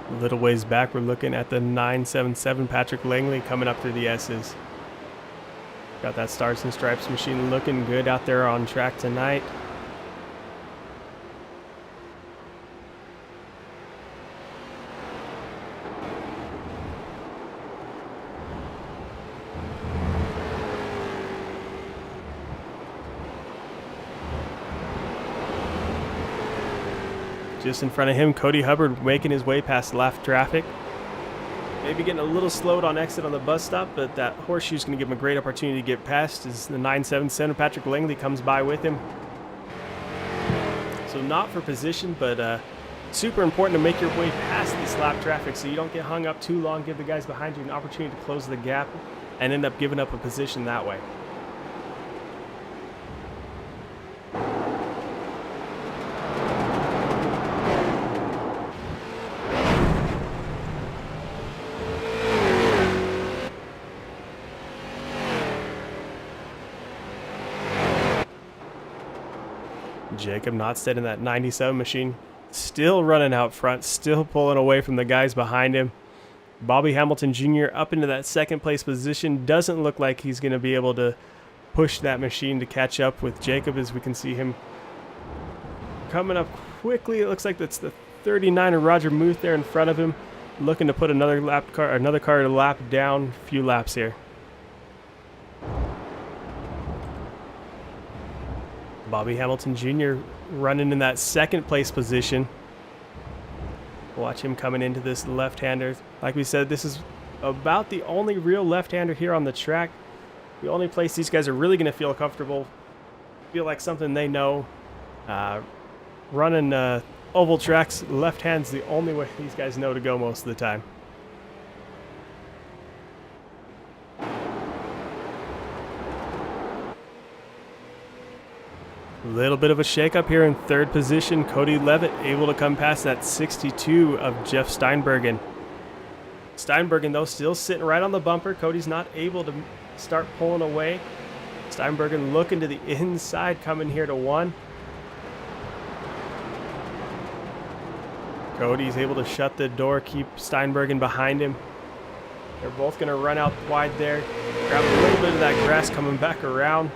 A: A little ways back, we're looking at the 977 Patrick Langley coming up through the S's. Got that Stars and Stripes machine looking good out there on track tonight. Just in front of him, Cody Hubbard making his way past left traffic. Maybe getting a little slowed on exit on the bus stop, but that horseshoe is going to give him a great opportunity to get past as the 977 Patrick Langley comes by with him. So not for position, but super important to make your way past this lap traffic so you don't get hung up too long, give the guys behind you an opportunity to close the gap and end up giving up a position that way. Jacob Notstead in that 97 machine, still running out front, still pulling away from the guys behind him. Bobby Hamilton Jr. up into that second place position. Doesn't look like he's going to be able to push that machine to catch up with Jacob, as we can see him coming up quickly. It looks like that's the 39 Roger Muth there in front of him, looking to put another car to lap down a few laps here. Bobby Hamilton Jr. running in that second place position. Watch him coming into this left-hander. Like we said, this is about the only real left-hander here on the track. The only place these guys are really going to feel comfortable, feel like something they know. Running oval tracks, left hand's the only way these guys know to go most of the time. A little bit of a shakeup here in third position. Cody Levitt able to come past that 62 of Jeff Steinbergen. Steinbergen, though, still sitting right on the bumper. Cody's not able to start pulling away. Steinbergen looking to the inside, coming here to one. Cody's able to shut the door, keep Steinbergen behind him. They're both going to run out wide there. Grab a little bit of that grass coming back around.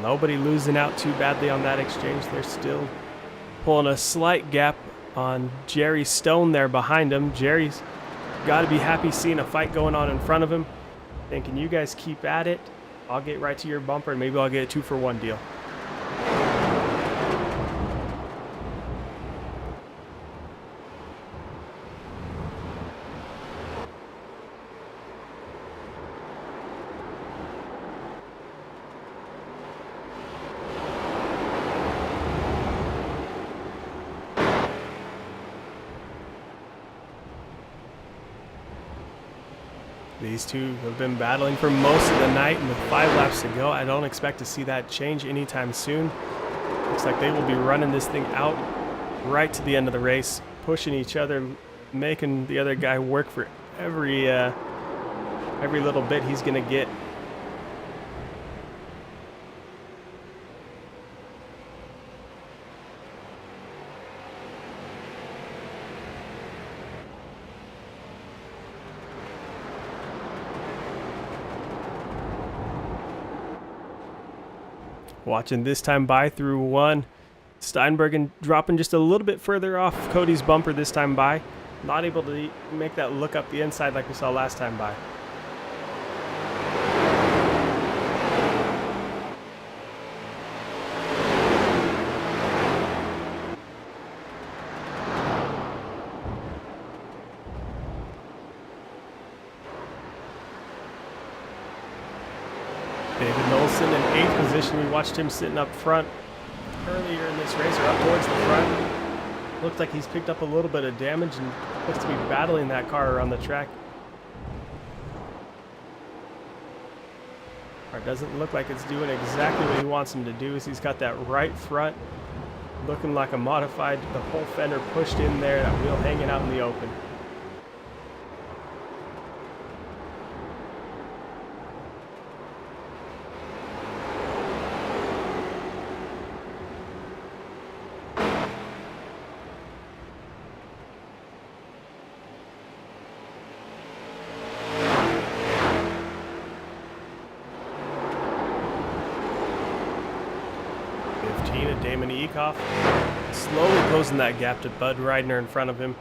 A: Nobody losing out too badly on that exchange. They're still pulling a slight gap on Jerry Stone there behind him. Jerry's got to be happy seeing a fight going on in front of him. Thinking, you guys keep at it. I'll get right to your bumper and maybe I'll get a 2-for-1 deal. These two have been battling for most of the night, and with 5 laps to go, I don't expect to see that change anytime soon. Looks like they will be running this thing out right to the end of the race, pushing each other, making the other guy work for every little bit he's going to get. Watching this time by through one. Steinbergen dropping just a little bit further off Cody's bumper this time by. Not able to make that look up the inside like we saw last time by. David Nolson in 8th position. We watched him sitting up front earlier in this race, or up towards the front. Looks like he's picked up a little bit of damage and looks to be battling that car around the track. Or it doesn't look like it's doing exactly what he wants him to do. As he's got that right front looking like a modified, the whole fender pushed in there, that wheel hanging out in the open. Damon Eekhoff slowly closing that gap to Bud Reidner in front of him.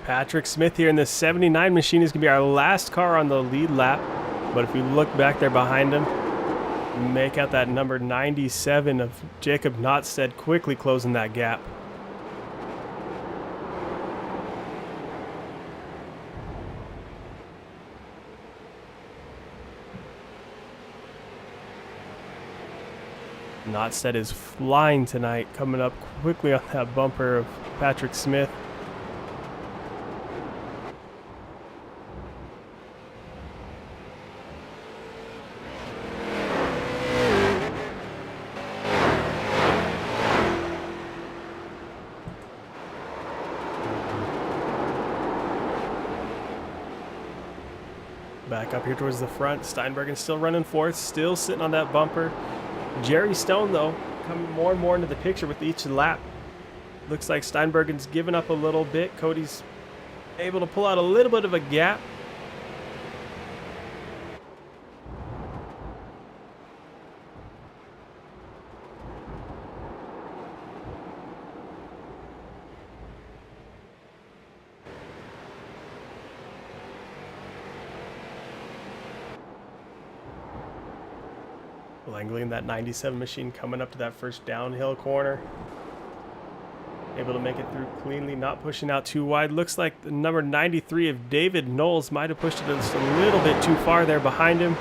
A: Patrick Smith here in the 79 machine is going to be our last car on the lead lap. But if we look back there behind him, make out that number 97 of Jacob Notstead quickly closing that gap. Notstead is flying tonight, coming up quickly on that bumper of Patrick Smith. Back up here towards the front. Steinbergen's still running fourth, still sitting on that bumper. Jerry Stone, though, coming more and more into the picture with each lap. Looks like Steinbergen's given up a little bit. Cody's able to pull out a little bit of a gap. Langley in that 97 machine coming up to that first downhill corner. Able to make it through cleanly, not pushing out too wide. Looks like the number 93 of David Knowles might have pushed it just a little bit too far there behind him.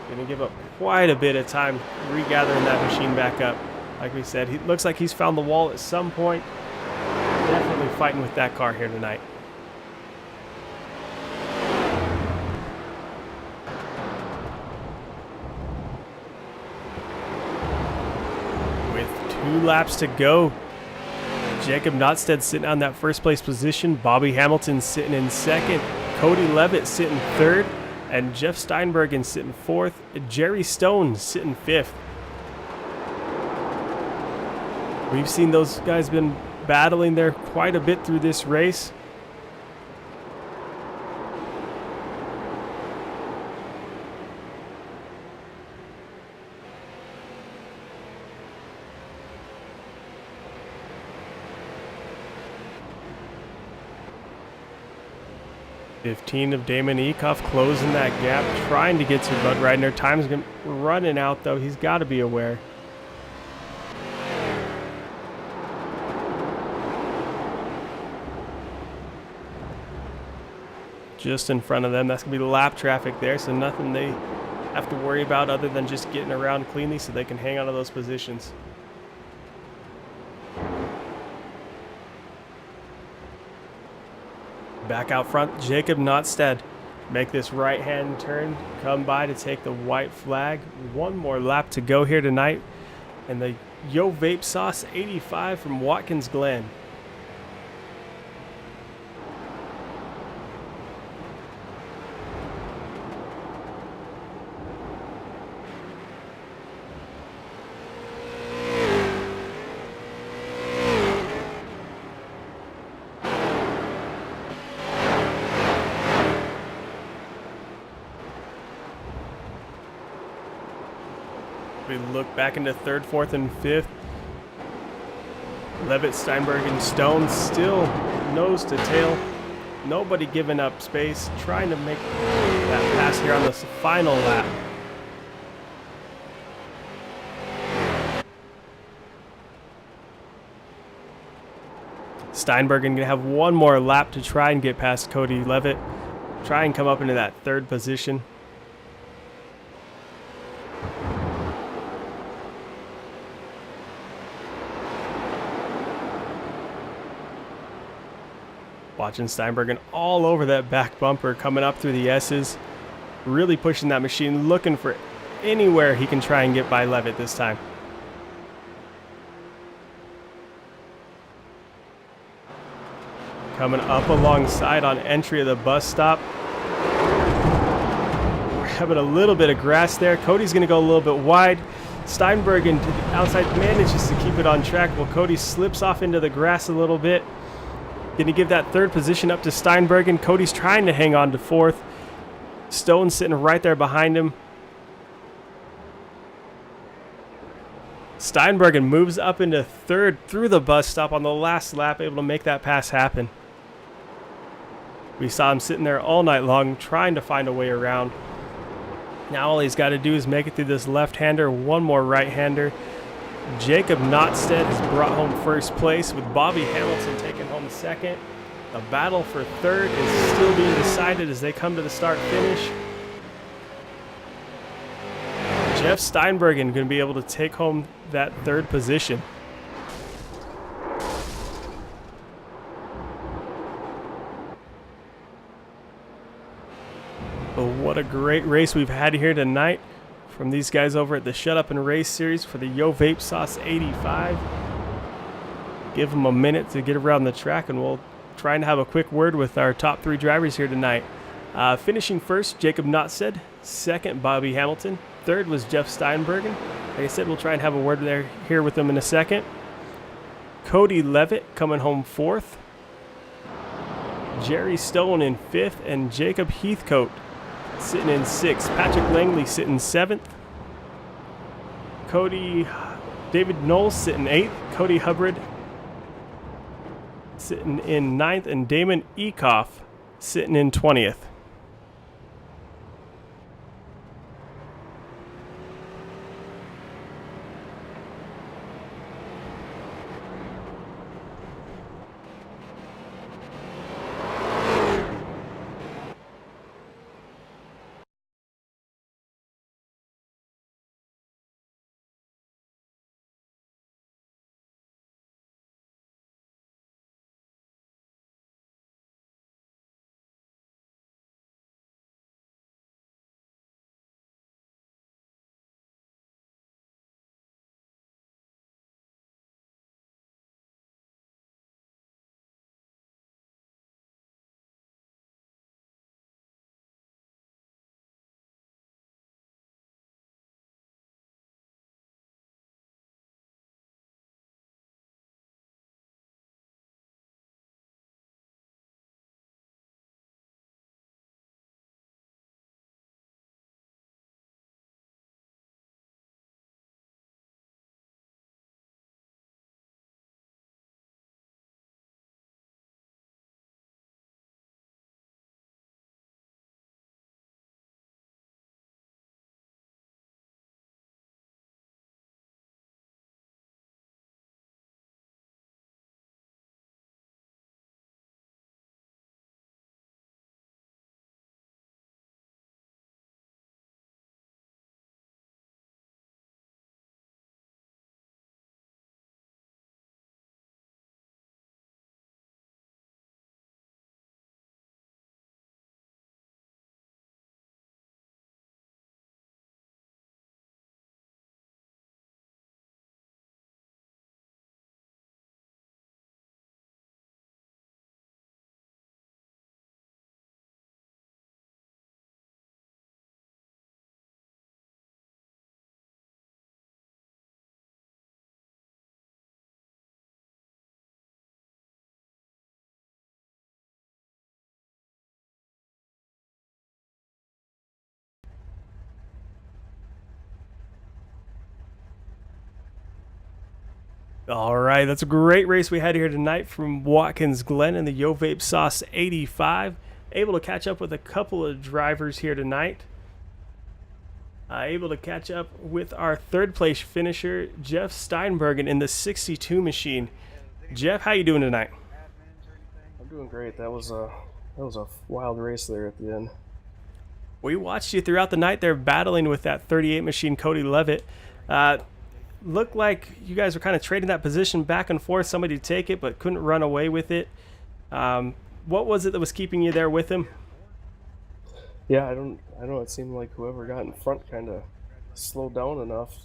A: Gonna give up quite a bit of time regathering that machine back up. Like we said, he looks like he's found the wall at some point. Definitely fighting with that car here tonight. With 2 laps to go, Jacob Notstead sitting on that first place position. Bobby Hamilton sitting in second. Cody Levitt sitting third. And Jeff Steinbergen sitting fourth. Jerry Stone sitting fifth. We've seen those guys been battling there quite a bit through this race. .15 of Damon Eekhoff closing that gap, trying to get to Bud Reidner. Time's running out, though. He's got to be aware. Just in front of them. That's going to be lap traffic there, so nothing they have to worry about other than just getting around cleanly so they can hang on to those positions. Back out front, Jacob Notstead. Make this right-hand turn, come by to take the white flag. One more lap to go here tonight. And the Yo Vape Sauce 85 from Watkins Glen. We look back into third, fourth, and fifth. Levitt, Steinberg, and Stone still nose to tail. Nobody giving up space, trying to make that pass here on this final lap. Steinbergen going to have one more lap to try and get past Cody Levitt. Try and come up into that third position. Watching Steinbergen all over that back bumper, coming up through the S's. Really pushing that machine, looking for anywhere he can try and get by Levitt this time. Coming up alongside on entry of the bus stop. We're having a little bit of grass there. Cody's going to go a little bit wide. Steinbergen to the outside manages to keep it on track while Cody slips off into the grass a little bit. Going to give that third position up to Steinbergen. Cody's trying to hang on to fourth. Stone sitting right there behind him. Steinbergen moves up into third through the bus stop on the last lap, able to make that pass happen. We saw him sitting there all night long trying to find a way around. Now all he's got to do is make it through this left-hander, one more right-hander. Jacob Notstead has brought home first place with Bobby Hamilton taking home second. The battle for third is still being decided as they come to the start-finish. Jeff Steinbergen going to be able to take home that third position. But what a great race we've had here tonight from these guys over at the Shut Up and Race series for the Yo Vape Sauce 85. Give them a minute to get around the track, and we'll try and have a quick word with our top three drivers here tonight. Finishing first, Jacob Notstead. Second, Bobby Hamilton. Third was Jeff Steinbergen. Like I said, we'll try and have a word here with them in a second. Cody Levitt coming home fourth. Jerry Stone in fifth, and Jacob Heathcote sitting in sixth. Patrick Langley sitting seventh. David Knowles sitting eighth. Cody Hubbard sitting in ninth, and Damon Ecoff sitting in 20th. All right, that's a great race we had here tonight from Watkins Glen in the Yo Vape Sauce 85. Able to catch up with a couple of drivers here tonight. Able to catch up with our third place finisher, Jeff Steinbergen, in the 62 machine. Jeff, how you doing tonight?
E: I'm doing great. That was a wild race there at the end.
A: We watched you throughout the night there battling with that 38 machine, Cody Levitt. Looked like you guys were kind of trading that position back and forth, somebody to take it, but couldn't run away with it. What was it that was keeping you there with him?
E: Yeah, I don't know. It seemed like whoever got in front kind of slowed down enough.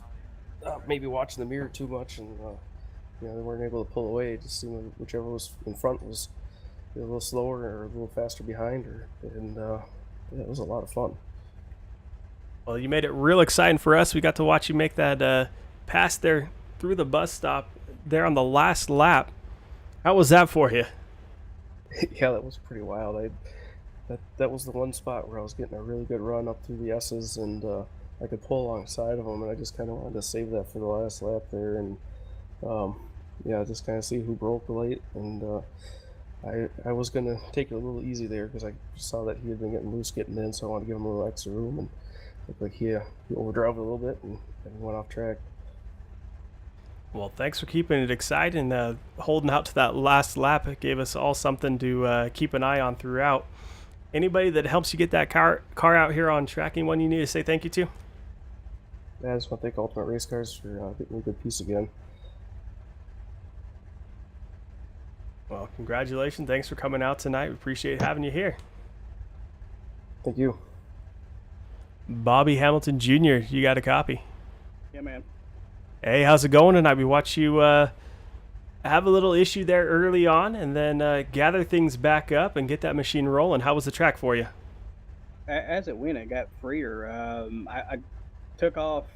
E: Maybe watching the mirror too much, and they weren't able to pull away. It just seemed like whichever was in front was a little slower or a little faster behind her, and it was a lot of fun.
A: Well, you made it real exciting for us. We got to watch you make that pass there through the bus stop there on the last lap. How was that for you?
E: Yeah, that was pretty wild. That was the one spot where I was getting a really good run up through the S's, and I could pull alongside of them, and I just kind of wanted to save that for the last lap there, and just kind of see who broke late, and I was going to take it a little easy there because I saw that he had been getting loose getting in, so I wanted to give him a little extra room, and looked like he overdrove it a little bit and went off track.
A: Well, thanks for keeping it exciting, holding out to that last lap. It gave us all something to keep an eye on throughout. Anybody that helps you get that car out here on track, anyone you need to say thank you to?
E: Yeah, I just want to thank Ultimate Race Cars for getting me a good piece again.
A: Well, congratulations. Thanks for coming out tonight. We appreciate having you here.
E: Thank you.
A: Bobby Hamilton Jr., you got a copy?
F: Yeah, man.
A: Hey, how's it going tonight? We watched you have a little issue there early on and then gather things back up and get that machine rolling. How was the track for you?
F: As it went, it got freer. I took off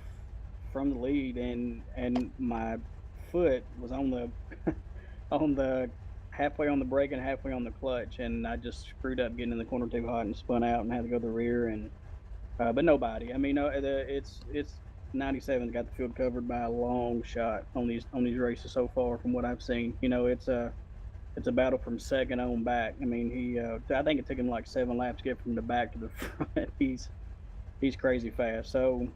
F: from the lead, and my foot was on the on the halfway on the brake and halfway on the clutch, and I just screwed up getting in the corner too hot and spun out and had to go to the rear. And but nobody. I mean, it's 97's got the field covered by a long shot on these races so far from what I've seen. It's a battle from second on back. I mean, I think it took him like 7 laps to get from the back to the front. He's crazy fast. So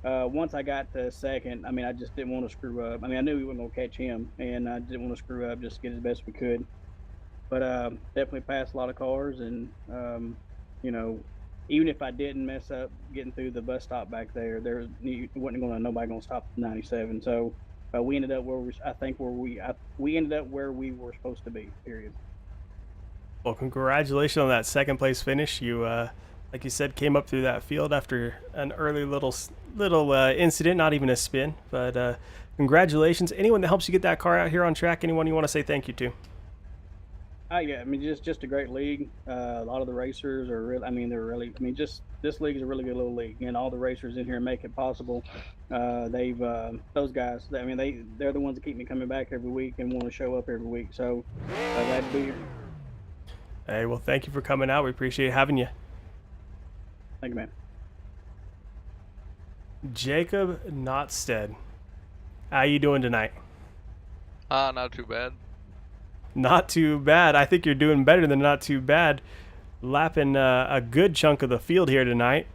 F: once I got to second, I mean, I just didn't want to screw up. I mean, I knew we weren't going to catch him, and I didn't want to screw up, just get as best we could. But definitely passed a lot of cars, and even if I didn't mess up getting through the bus stop back there, nobody going to stop the 97. So we ended up we ended up where we were supposed to be. Period.
A: Well, congratulations on that second place finish. You, like you said, came up through that field after an early little incident, not even a spin. But congratulations. Anyone that helps you get that car out here on track, anyone you want to say thank you to?
F: Yeah, I mean, just a great league. A lot of the racers are really, this league is a really good little league, and all the racers in here make it possible. Those guys, they're the ones that keep me coming back every week and want to show up every week. So glad to be here.
A: Hey, well, thank you for coming out. We appreciate having you.
F: Thank you, man.
A: Jacob Notstead, how you doing tonight?
G: Not too bad.
A: Not too bad. I think you're doing better than not too bad. Lapping a good chunk of the field here tonight.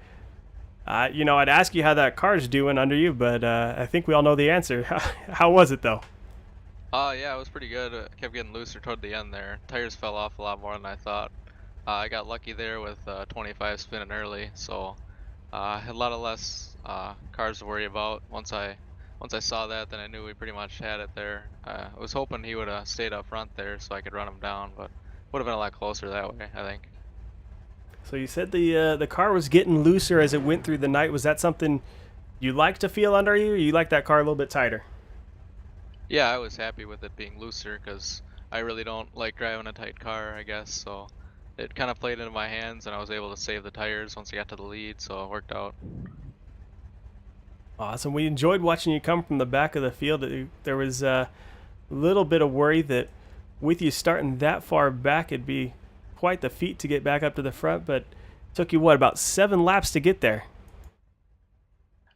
A: I'd ask you how that car's doing under you, but I think we all know the answer. How was it, though?
G: Yeah, it was pretty good. It kept getting looser toward the end there. Tires fell off a lot more than I thought. I got lucky there with 25 spinning early, so I had a lot of less cars to worry about. Once I saw that, then I knew we pretty much had it there. I was hoping he would have stayed up front there so I could run him down, but would have been a lot closer that way, I think.
A: So you said the car was getting looser as it went through the night. Was that something you like to feel under you, or you like that car a little bit tighter?
G: Yeah, I was happy with it being looser because I really don't like driving a tight car, I guess. So it kind of played into my hands, and I was able to save the tires once I got to the lead, so it worked out.
A: Awesome. We enjoyed watching you come from the back of the field. There was a little bit of worry that with you starting that far back, it'd be quite the feat to get back up to the front, but it took you, about 7 laps to get there?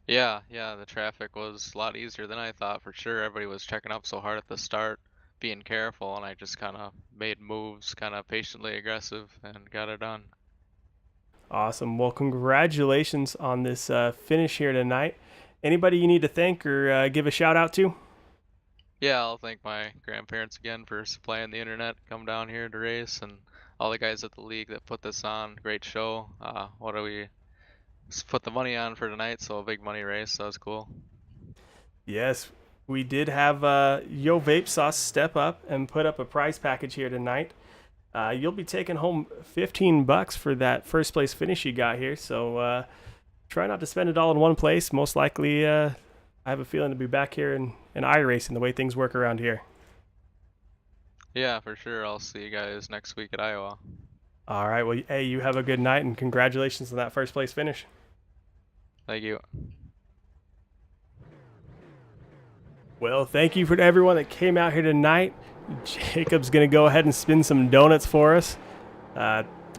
G: Yeah, the traffic was a lot easier than I thought for sure. Everybody was checking up so hard at the start, being careful, and I just kind of made moves, kind of patiently aggressive, and got it done.
A: Awesome. Well, congratulations on this finish here tonight. Anybody you need to thank or give a shout out to?
G: Yeah, I'll thank my grandparents again for supplying the internet, come down here to race, and all the guys at the league that put this on. Great show. What do we put the money on for tonight? So a big money race. That was cool.
A: Yes, we did have Yo Vape Sauce step up and put up a prize package here tonight. You'll be taking home $15 for that first place finish you got here. So try not to spend it all in one place. Most likely, I have a feeling to be back here in iRacing the way things work around here.
G: Yeah, for sure. I'll see you guys next week at Iowa.
A: All right. Well, hey, you have a good night and congratulations on that first place finish.
G: Thank you.
A: Well, thank you for everyone that came out here tonight. Jacob's going to go ahead and spin some donuts for us.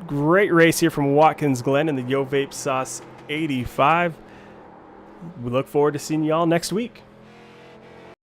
A: Great race here from Watkins Glen in the Yo Vape Sauce 85. We look forward to seeing you all next week.